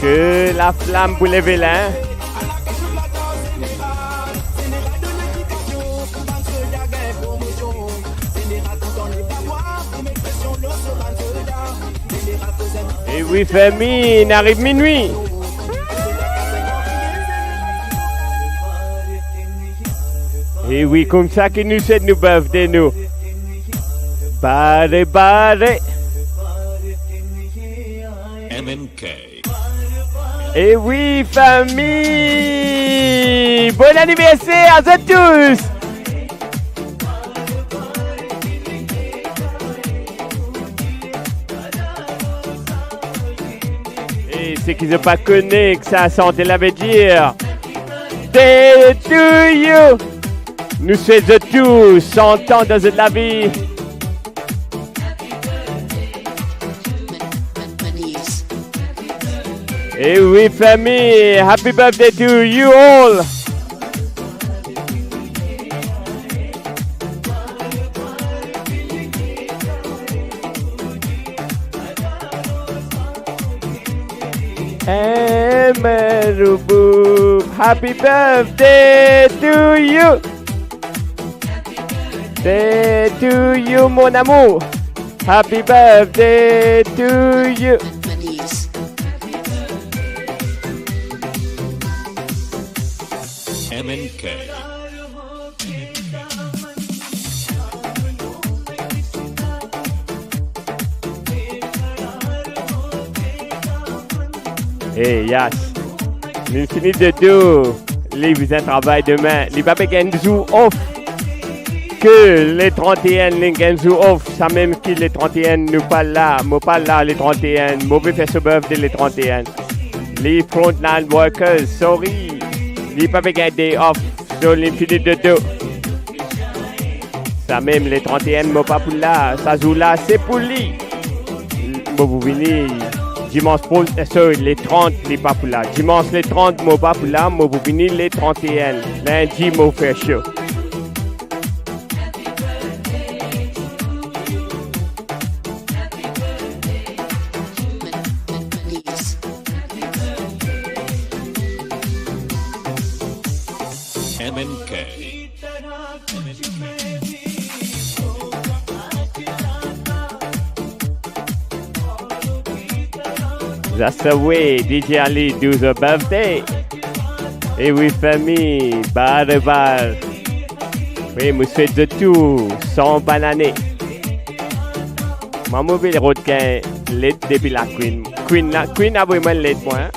Que la flamme pour lever là. Hein? Et oui, famille, il arrive minuit. Et oui, comme ça que nous sommes nous birthday nous. Barre, barre. MNK. Et oui, famille. Bon anniversaire à tous. Et ceux qui ne pas connaissent que ça santé la veut dire. Day to you. Nous sommes tous 100 ans dans la vie. Et oui, famille, happy birthday to you all. Happy birthday to you. Day to you, mon amour. Happy birthday to you. MNK. Hey, Yash. Nous finissons de tout. Les vous un travail demain. Les pas un jour off. Que les 31, les jour off. Ça même que les 31, nous pas là. Moi pas là les 31. Moi vais faire ce birthday les 31. Les frontline workers, sorry. Les pas un day off. So les finissent de tout. Ça même les 31, moi pas pour là. Ça joue là, c'est pour lui. Moi vous venez. Dimanche les 30, les pas pour là. Dimanche les 30, moi pas pour là. Moi vous venez les 31. Lundi, moi faire chaud. MNK. That's the way DJ Ali do the birthday. Et oui, famille, bar de bar. Oui, nous faisons de tout, sans bananer. Moi, je vais le l'aide depuis la Queen. Queen a vraiment l'aide, moi. Hein?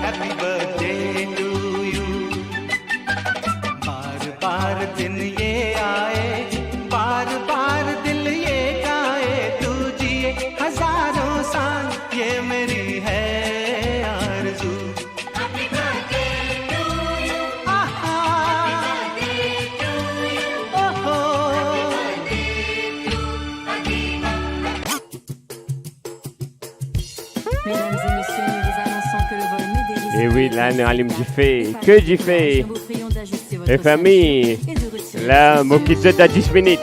Happy birthday to you. बार बार दिन ये आए, बार बार दिल ये गाए, तू जिए हजारों साल, ये मेरी है आरज़ू. Happy birthday to you. आहा. Happy birthday to you. ओहो. Happy birthday to Fatima. Mesdames et messieurs, nous vous annonçons que le vol Médéris. Et oui, là, nous allons du fait. Que du fait. Et famille, là, mon quitte à 10 minutes.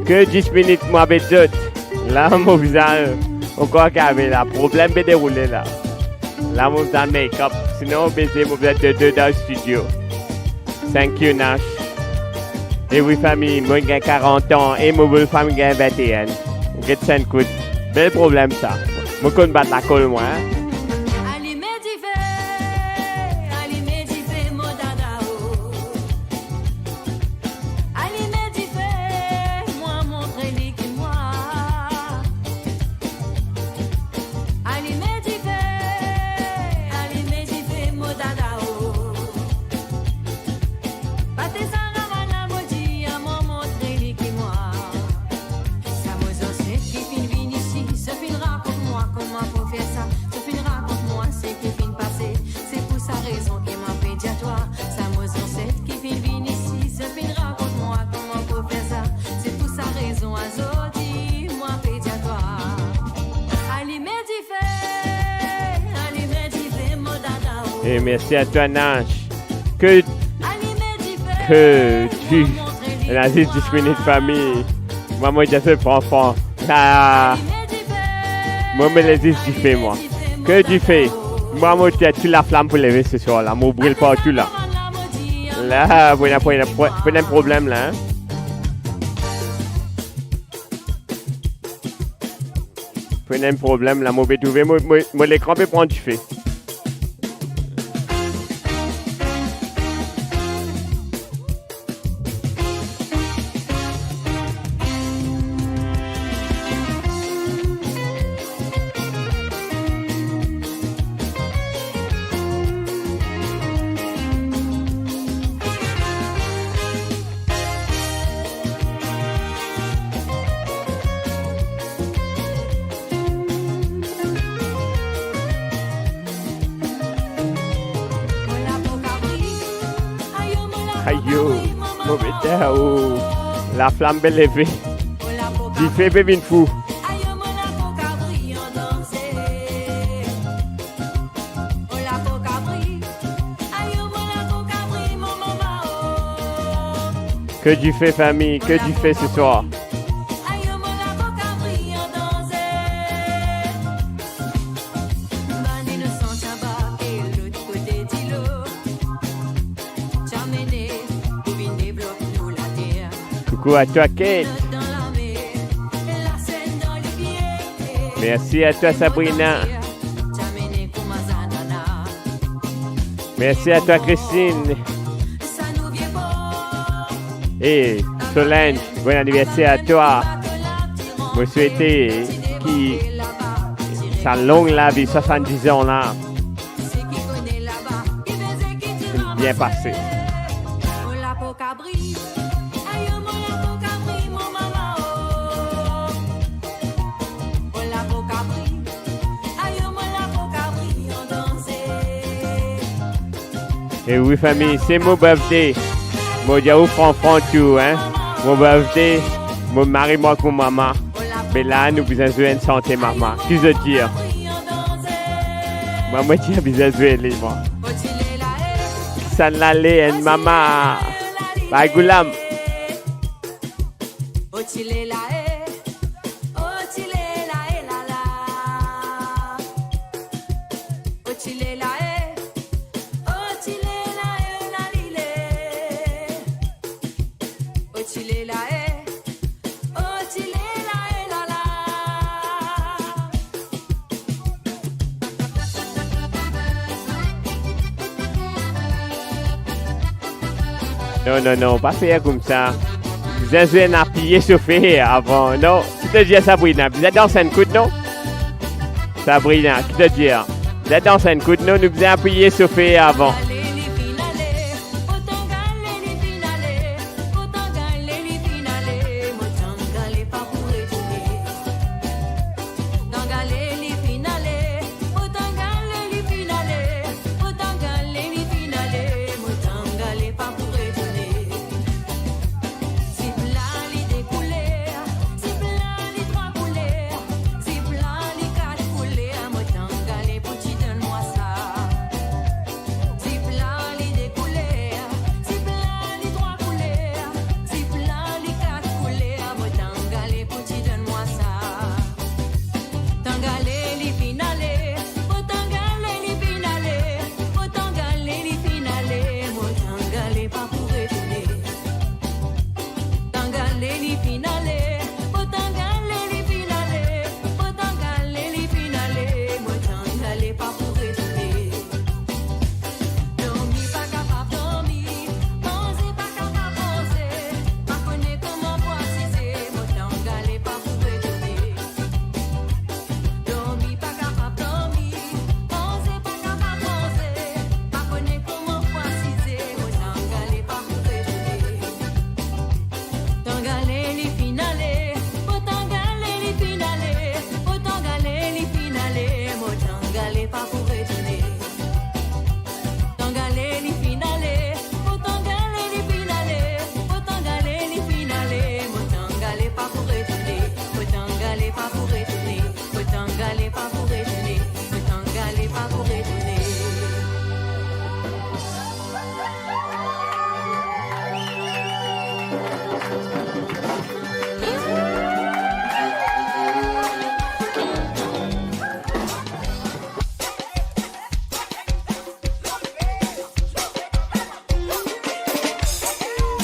Que 10 minutes, moi, avec d'autres. Là, mon visage, encore qu'il y avait un problème de dérouler là. Là, mon visage make-up. Sinon, baiser, mon visage de deux dans le studio. Thank you, Nash. Et oui, famille, moi, j'ai 40 ans et mon belle femme, j'ai 21. J'ai 5 coups. Bel problème, ça. Moi, je battre la colle, moi. Hein? Et merci à toi, Nash. Que tu... La 10 minutes famille. Moi, j'ai fait pour enfant. Là, moi, me les 10 du fait, moi. Que du fait. Moi, tu la flamme pour lever ce soir, là. Moi, brûle partout, là. Là, vous n'avez pas de problème, là. Hein? Pas de problème, là. Moi, je vais trouver. Moi, l'écran peut prendre du fait. La flamme est levée. Du fait, bébé, une fou. Que du fait, famille, que du fait ce soir. Coucou à toi, Kate. Merci à toi, Sabrina. Merci à toi, Christine. Et Solange, bon anniversaire à toi. Je souhaite qui sa longue la vie, 70 ans là. Bien passé. Et oui famille, c'est mon birthday. Moi j'ai au franc tout hein. Mon birthday, mon mari moi comme maman. Mais là nous besoin de santé maman. Qu'est-ce que je dis? Maman j'ai besoin de moi. Ça l'allait en maman. Bye Goulam. Non, pas faire comme ça. Vous avez appuyé sur fait avant. Non, qui te dit Sabrina? Vous êtes dans un coup de non? Sabrina, qui te dit? Vous êtes dans un coup de non, nous vous avez appuyé sur fait avant.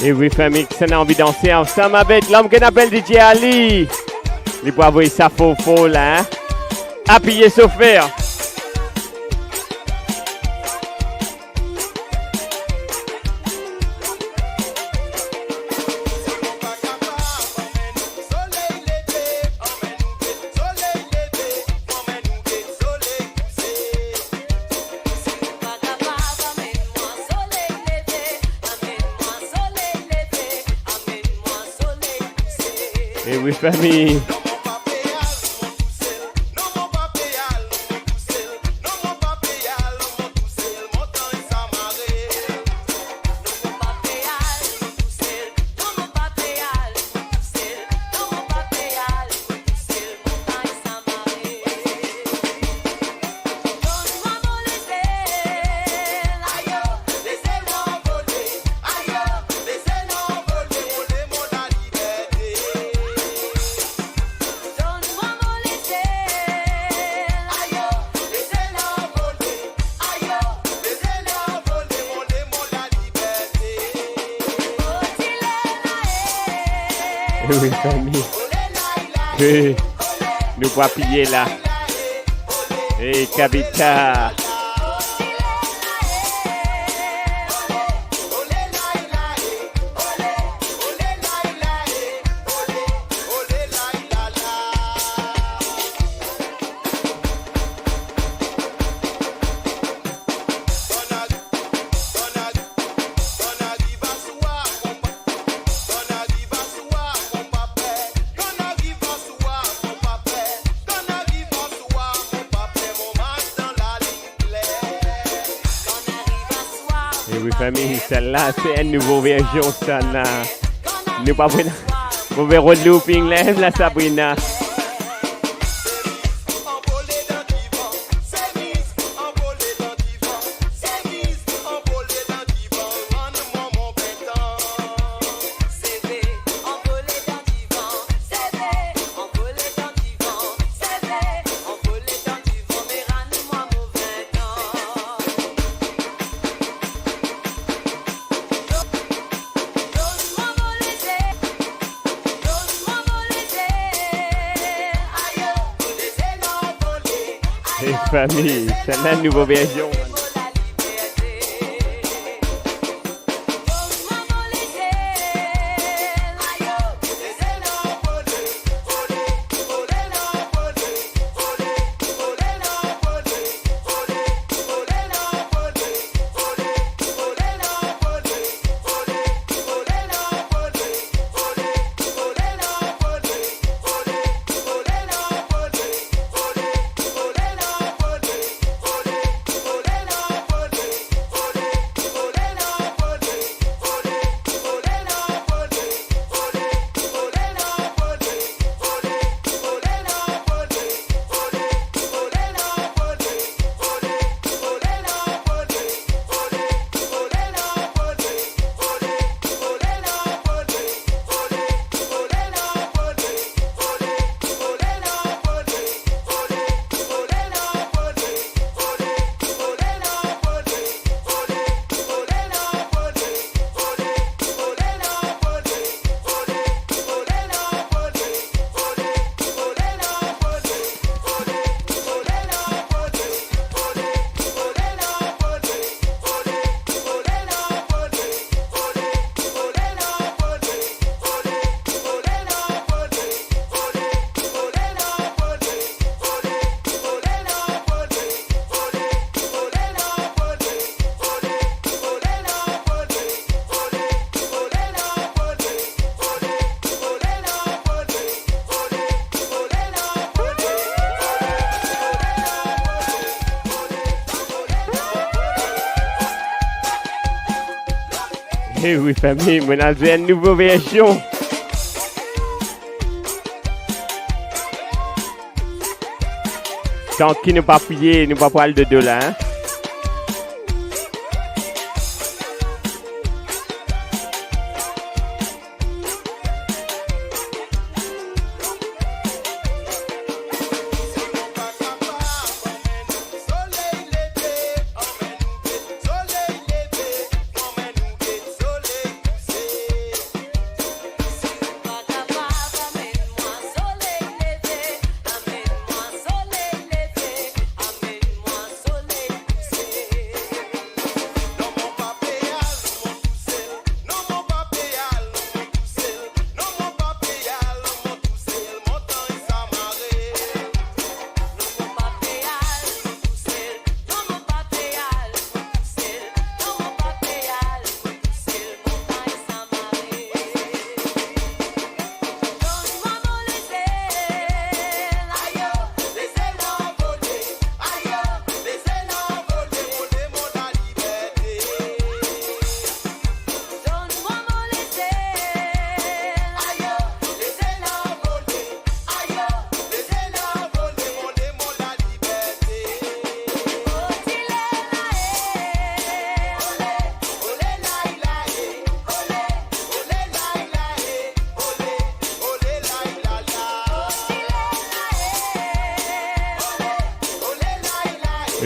Et oui, famille, qui s'en a envie de danser ensemble avec l'homme qu'on appelle DJ Ali. Il peut avoir ça faux là, hein. Appuyez sur faire. Et oui, famille. Oui, famille. Que nous pouvons piller là. Et Kabita. oui, famille, celle-là, c'est une nouvelle version, ça. Nous pas prendre. Vous verrez le looping, là, la Sabrina. Famille, c'est la nouvelle version. Eh oui, famille, on a une nouvelle version. Tant qu'il ne pas prier, nous pas parler de dollars. Hein?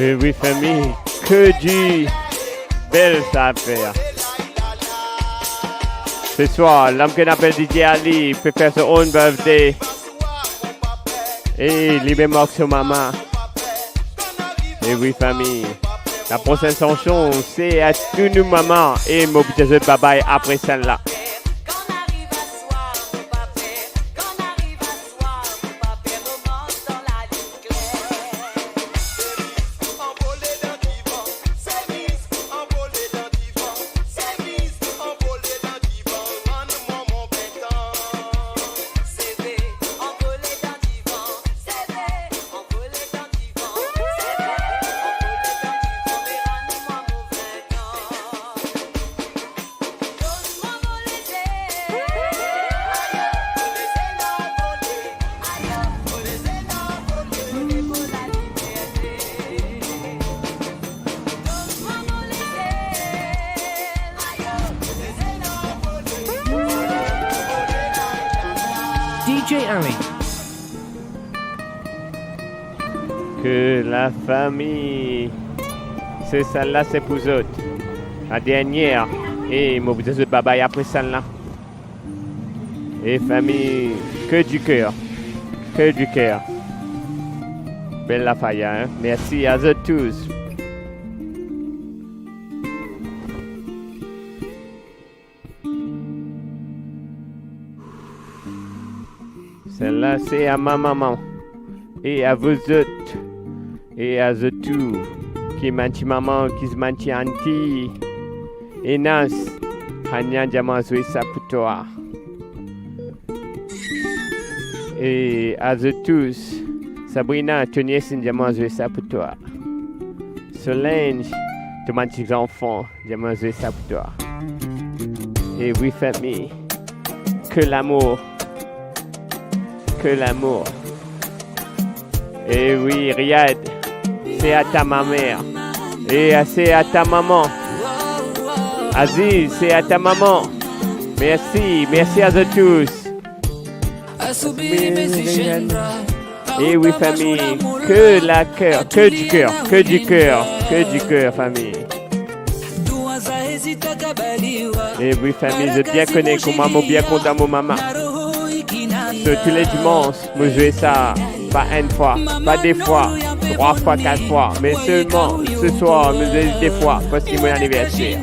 Et oui, famille, que du belle affaire. Ce soir, l'homme qu'on appelle DJ Ali peut faire son own birthday. Et libre morceau maman. Et oui, famille. La prochaine chanson, c'est à tous nous maman. Et mon petit bye bye après celle-là. DJ Ali. Que la famille. C'est celle-là, c'est pour eux. La dernière. Et moi, vous êtes bye après celle-là. Et famille, que du cœur. Que du cœur. Belle la faille, hein? Merci à eux tous. Celle-là, c'est à ma maman. Et à vous autres. Et à eux tous. Qui manti maman, qui se manti anti. Et Nas. Hanya Diamant joué ça pour toi. Et à eux tous. Sabrina, Tony Diamant joué ça pour toi. Solange, tous mes petits enfants, Diamant joué ça pour toi. Et oui, famille. Que l'amour. Que l'amour. Et oui, Riyad, c'est à ta mère. Et c'est à ta maman. Aziz, c'est à ta maman. Merci, merci à vous tous. Et oui, famille, que la cœur, que du cœur, que du cœur, que du cœur, famille. Et oui, famille, je bien connais comment moi bien content mon maman. Tous les dimanches, je joue ça, pas une fois, pas deux fois, 3 fois, 4 fois, mais seulement ce soir, je joue des fois, parce que c'est mon anniversaire.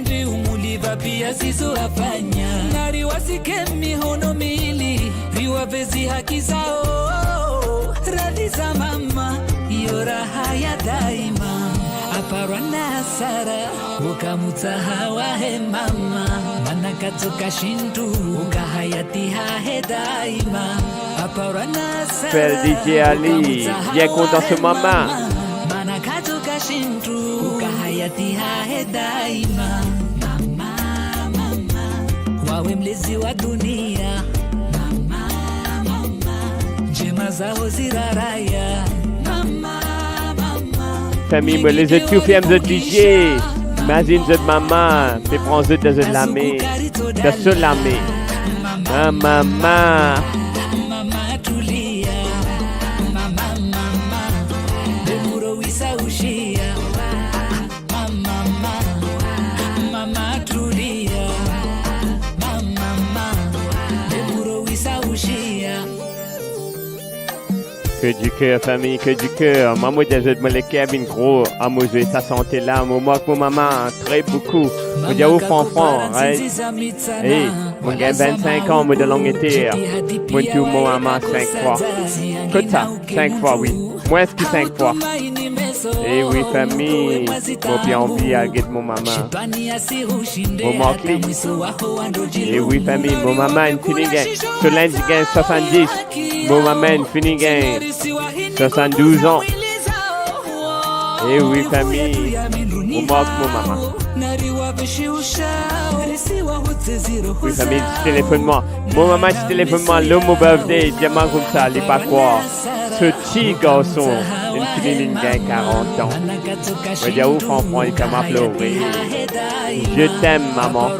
Aparwana Sara ukamutahawa he mama manakatoka shintu ukahayati hahe daima Aparwana Sara Fais DJ Ali, bien content ce maman. Manakatoka shintu ukahayati hahe daima mama mama wawe mlezi wa dunia mama mama njema zao ziraraya mama. Famille, moi les autres filles aiment le DJ. Imagine votre maman, puis prends eux de l'amé, de se l'amé. Ah maman. Que du cœur, famille, que du cœur. Maman, déjà, me le cabine gros. À moi, je sa santé là. Moi, que maman, très beaucoup. Je dis, où franc, right? Hey, moi, j'ai 25 ans, moi, de longue été. Moi, tout, mon maman, 5 fois. Que ça? 5 fois, oui. Moins que 5 fois. Et oui, famille. Moi, bien envie à guetter mon maman. Mon marqué. Et oui, famille. Mon maman, une fini gain. Ce lundi, gain 70. Mon maman, une fini gain. 72 ans. Et oui, famille. On manque mon maman. Oui, famille, téléphone-moi. Mon maman, téléphone-moi. L'homme au birthday, diamant comme ça, il n'est pas quoi. Ce petit garçon, une fille qui a 40 ans. Je dis, ouf, enfant, il m'a pleuré. Je t'aime, maman.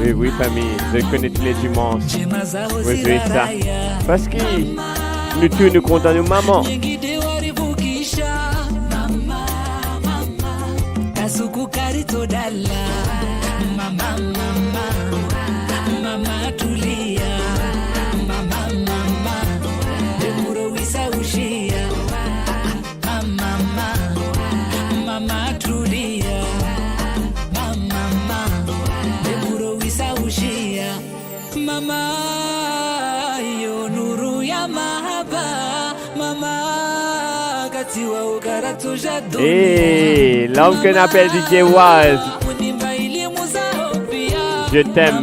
Oui, oui, famille, je connais tous les dimanches. Oui, je vais ça. Parce que nous tous nous comptons nos mamans. Et l'homme qu'on appelle DJ Waz. Je t'aime.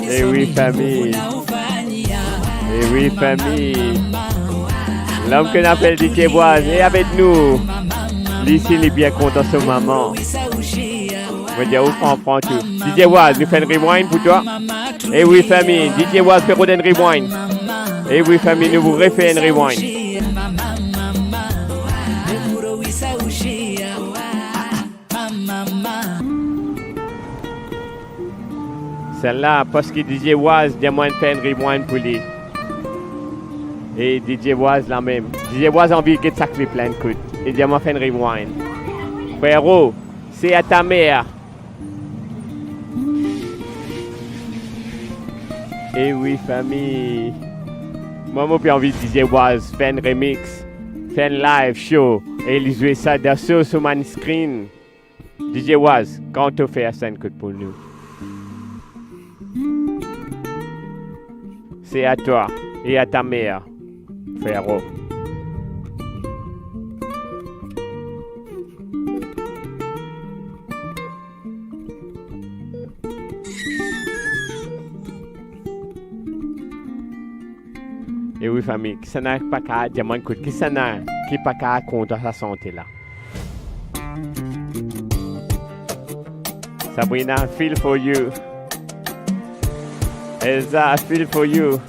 Et oui, famille. Et oui, famille. L'homme qu'on appelle DJ Waz est avec nous. Ici, il est bien content ce maman. Je vais dire où prend tout. DJ Waz, nous fait un rewind pour toi. Et oui, famille. DJ Waz fait un rewind. Et oui, famille, nous vous refait un rewind. Celle-là, parce que DJ Waz, dis-moi fait un rewind pour lui. Et DJ Waz la même. DJ Waz a envie de sacrer plein de coups. Et dis-moi fait un rewind. Frérot, c'est à ta mère. Et oui, famille. Moi, j'ai envie de DJ Waz, faire un remix, faire un live show. Et il jouer ça d'assaut sur mon screen. DJ Waz, quand tu fais un coup pour nous. C'est à toi et à ta mère, frérot. Et oui, famille, qui s'en a pas qu'à dire, qui s'en a qui pas qu'à contre sa santé là. Sabrina, I feel for you. Elsa, I feel for you.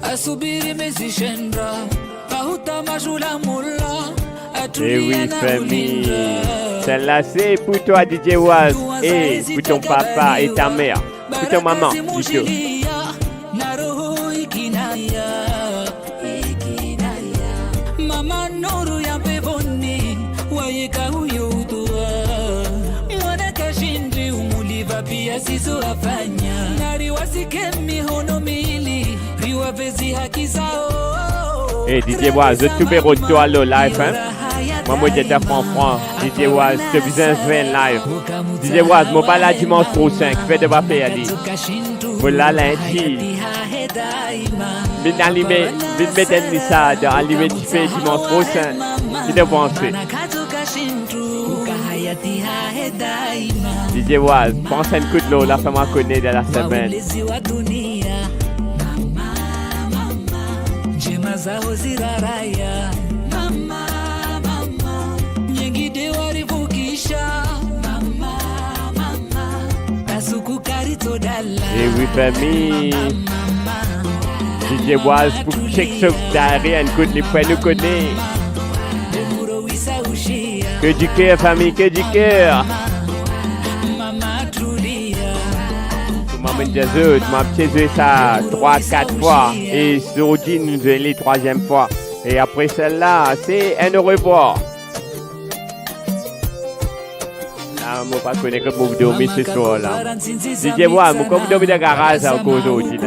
Asubiri mezishendra, kahuta majula mulla. Eh oui, famille. Celle-là, c'est pour toi, DJ Waz, et pour ton papa et ta mère, pour ton maman, plutôt. Mama nuru ya pevoni, waika huyo utua. Mwana kashindri umuliva pia sizo afanya. Nari wasike mihono mili, riwa vezi haki zao. Eh, DJ Waz, je te verrai toi le live, hein. Moi, j'étais franc. DJ Waz, je te besoin de faire un live. DJ Waz, moi, pas là dimanche prochain, je vais devoir faire aller. Voilà lundi. Vite allumer, vite mettre ça, dans allumer tu fais dimanche prochain. Tu te penses. DJ Waz, pense à un coup de l'eau, la femme à connaître de la semaine. Et oui, famille. DJ Waz, pour check ce derrière, un coup de l'épée nous connaît. Que du cœur, famille, que du cœur. Maman Jazot, m'a piégé ça 3-4 fois. Et aujourd'hui, nous allons les 3e fois. Et après celle-là, c'est un au revoir. Là, je ne pas connais que pour dormir ce soir là. DJ Waz, je vais dormir dans le garage à cause aujourd'hui.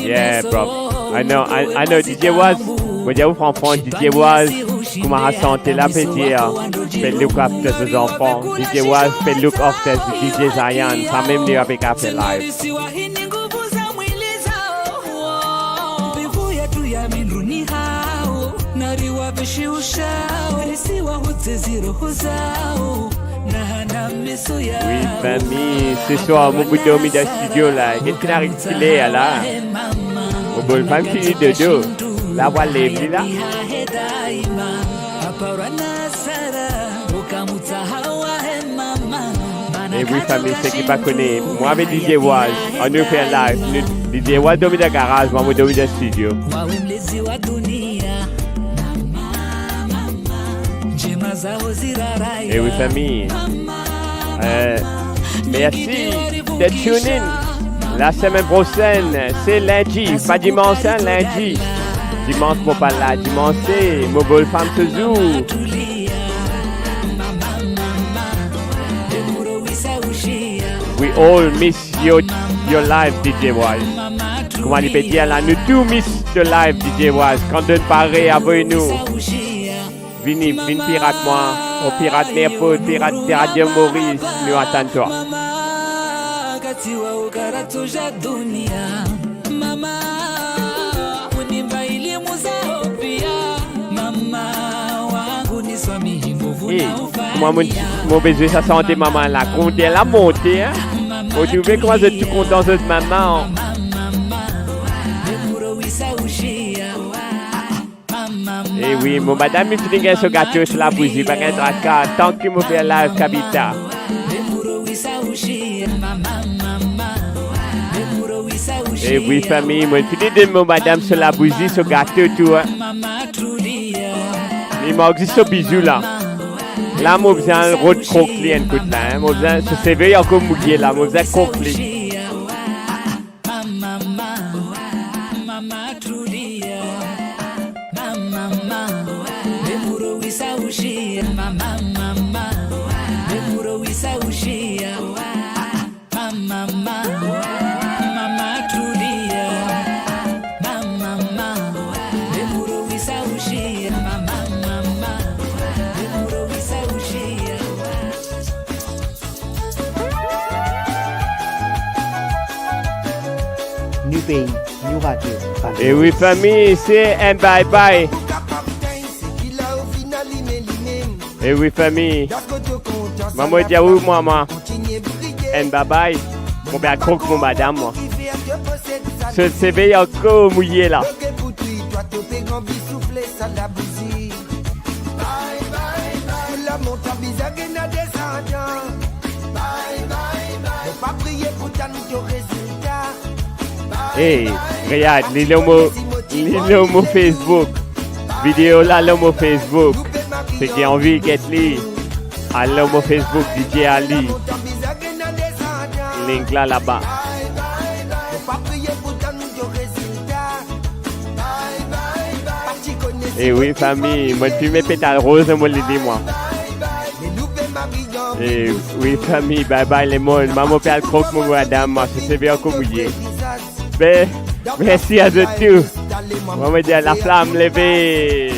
Yeah, bro. I know DJ Waz. Moi, je vous franchement, DJ Waz, comment la santé là, peut dire, fait look after ses enfants. DJ Waz fait look after DJ Zion. Ça même lui avec After Live. Oui, famille, ce soir, mon bout dormi dans le studio là. Qu'est-ce qu'il arrive qu'il est là? Mon bon femme finit de dos. La voix lève là. Et oui, famille, ceux qui ne connaissent pas, moi avec DJ Waz, on nous fait un live. DJ Waz dormi dans le garage, moi dormi dans le studio. Et oui, famille. Merci d'être tune in. La semaine prochaine, c'est lundi, pas dimanche, hein, lundi. Dimanche, moi pas là. Dimanche, c'est Mobile Femme se joue. We all miss your live, DJ Waz. Comment il peut dire là, nous tous miss the live, DJ Waz. Quand on parle avec nous. Vini pirate moi, au pirate n'importe, pirate de Radio Maurice, nous attendons toi. Et moi, mon besoin ça santé maman là, compter la montée, hein. Vous trouvez comment je suis content de maman. Eh oui, mon madame, il finit ce gâteau sur la bougie, pas un tracas, tant qu'il me fait live, Kabita. Et oui, famille, moi, fini de mon madame sur la bougie, sur gâteau, tout. Hein. Il m'a dit ce bisou là. Là, moi, j'ai un road croquis, écoute là. Moi, j'ai ce CV encore mouillé là. Moi, j'ai croquis. New pays, new radio. Et oui, famille, c'est un bye-bye. Et oui, famille. Maman dit oui, maman. Un bye-bye. Mon père croque mon madame, moi. Ce CV est encore mouillé là. Hey, regarde, l'homme Facebook. Vidéo là, l'homme Facebook. C'est qui a envie d'être li. À l'homme Facebook, DJ Ali. Link là, là-bas. Et oui, famille, moi, je mes pétales roses, moi, l'ai dit, moi. Et oui, famille, bye bye, les mondes. Maman, père, croque, mon madame, moi, je sais bien comment mouiller. Ben, merci à tous. On va dire la flamme levée.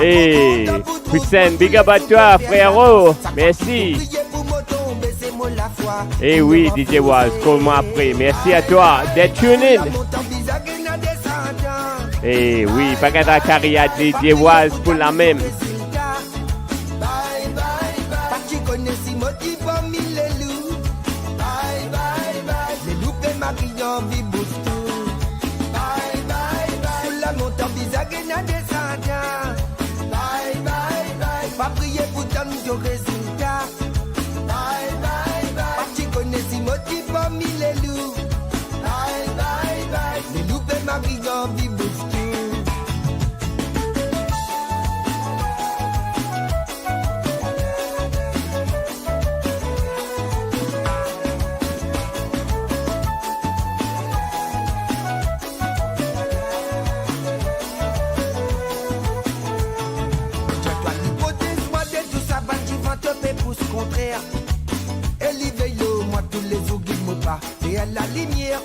Hey, Hussein, big up à toi, frérot. Merci. Et oui, DJ Waz, comment après. Merci à toi d'être tuné. Et oui, pas qu'à carrière DJ Waz pour la même. Et à la lumière,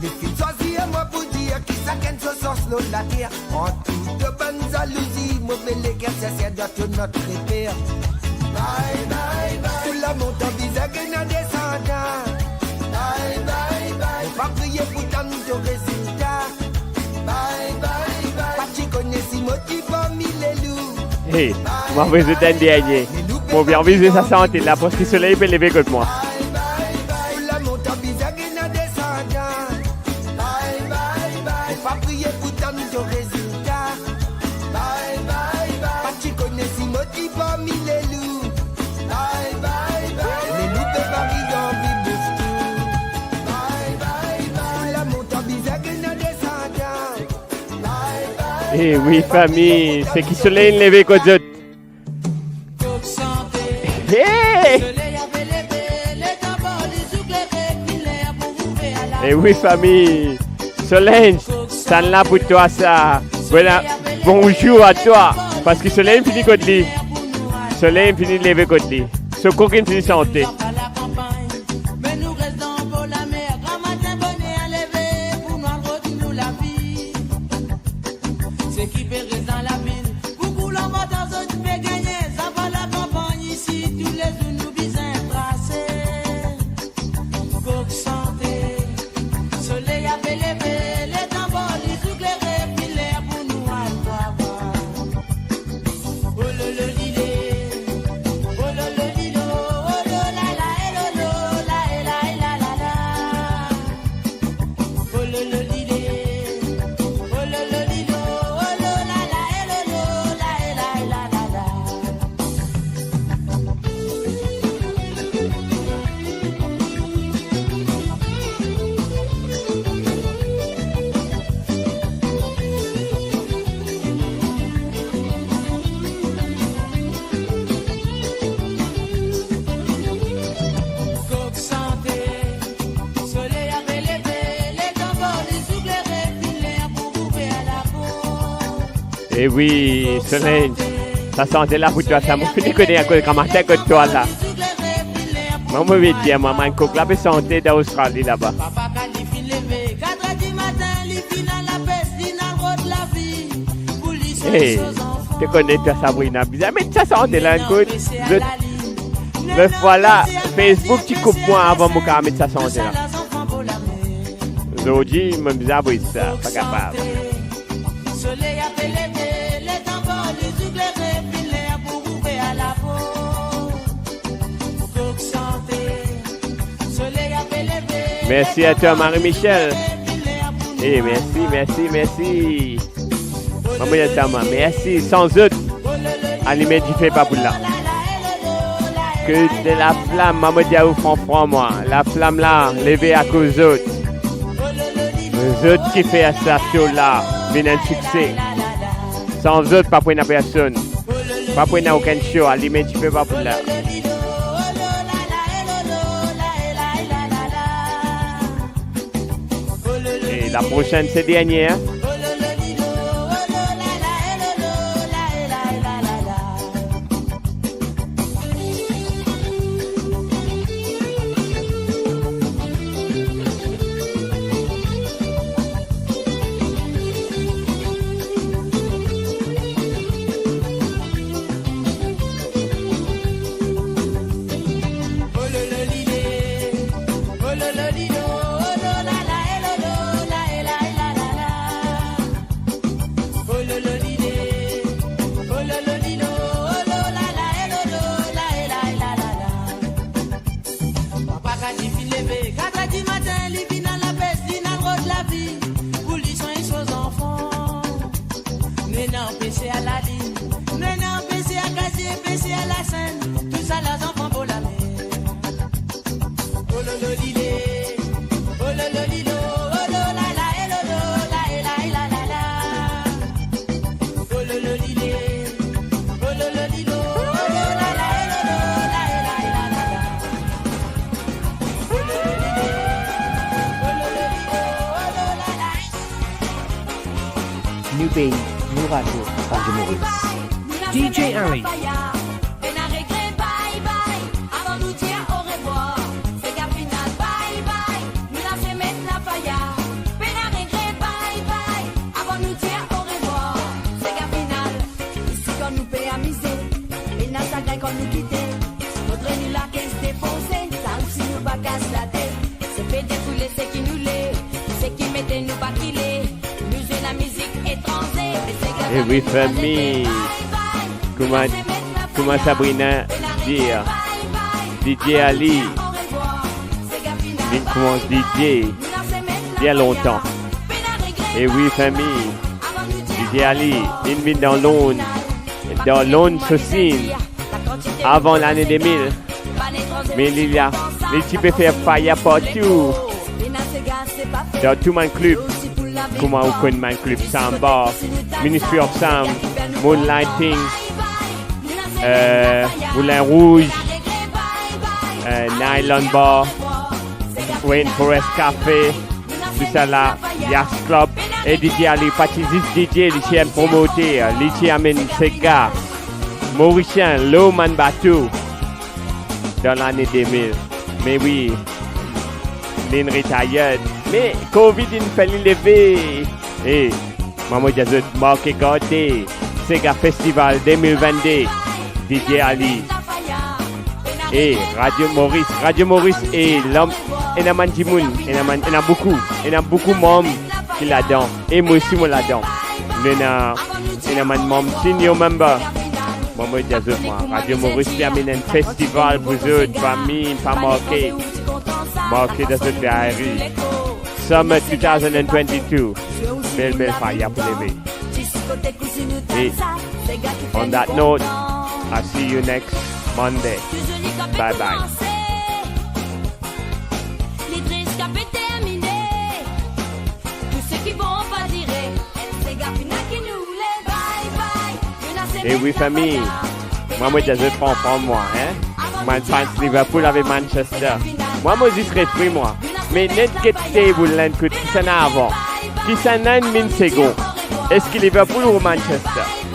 les filles choisissent moi pour dire qui ça qu'elle se sort sur la terre. En toute bonne jalousie, mauvais les gars, c'est de notre repère. Bye bye bye. Tout la monte en visage et en descendant. Bye bye bye. On va prier pour tant de résultats. Bye bye bye. Pas tu connais si motif parmi les loups. Hey, moi, vous êtes un dernier. Mon bien viser sa santé là parce que le soleil peut lever contre moi. Eh oui, famille, c'est qui soleil levé contre eux. Hey! Eh oui, famille, Solange, ça là pour toi ça. Voilà. Bonjour à toi, parce que Solange finit contre lui. Solange finit levé contre lui. Ce coquin finit santé. Et oui, Solange, ça sentait là pour toi, ça m'a fait connaître un peu comme un tête que toi là. Moi, je vais dire, maman, un coq là peut sentir d'Australie là-bas. Hey, tu connais toi Sabrina, bizarre, mais ça sentait là, écoute. Le voilà, Facebook, tu coupes moi avant mon cas, mais ça sentait là. Aujourd'hui, je me dis, ah oui, ça, pas capable. Merci à toi, Marie-Michel. Eh, merci. Maman Yatama, merci. Sans eux, animé du fait pas pour là. Que de la flamme, maman Diaou franc moi. La flamme là, levée à cause d'autres. Les autres qui fait ça show là, viennent un succès. Sans eux, pas pour une personne. Pas pour une aucun show, animé du fait pas pour là. Et la prochaine, c'est dernière. New Pays, New Radio, Radio Maurice. DJ Ali. Et oui, famille. Comment Sabrina dire? DJ Ali. Il commence DJ il y a longtemps. Et oui, famille. DJ Ali, il vit dans l'onde sociale avant l'année 2000. Mais il y a, les types faire fire partout. Dans tout mon club. Comment on connaît mon club? Samba, Ministry of Sound, Moonlighting, Moulin Rouge, Nylon Bar, Rainforest Café, tout ça là, Yacht Club, et DJ Ali, Patizis DJ, il tient promoter, il tient amène ses gars, Mauricien, Lowman Bateau, dans l'année 2000. Mais oui, il est retired. Mais Covid, il fait lever. Et Maman Jazot, Marqué Gardé, Sega Festival 2022, DJ Ali. Et Radio Maurice et l'homme, il y a Mandimoun, il y a beaucoup de membres qui là-dedans. Et moi aussi, moi là-dedans. Il y a membre, senior member. Maman Jazot, moi. Radio Maurice, il y a un festival pour eux, famille, pas marqué. Marqué dans cette diary. Summer 2022. Belle fire pour lever. Et on that note, I'll see you next Monday. Bye bye. Et oui, famille. Moi, je prends moi, hein. Moi, je pense Liverpool avec Manchester. Moi, je serais pris, moi. Mais net que vous l'en qui s'en a avant. Qui s'en a une seconde. Est-ce que Liverpool ou Manchester?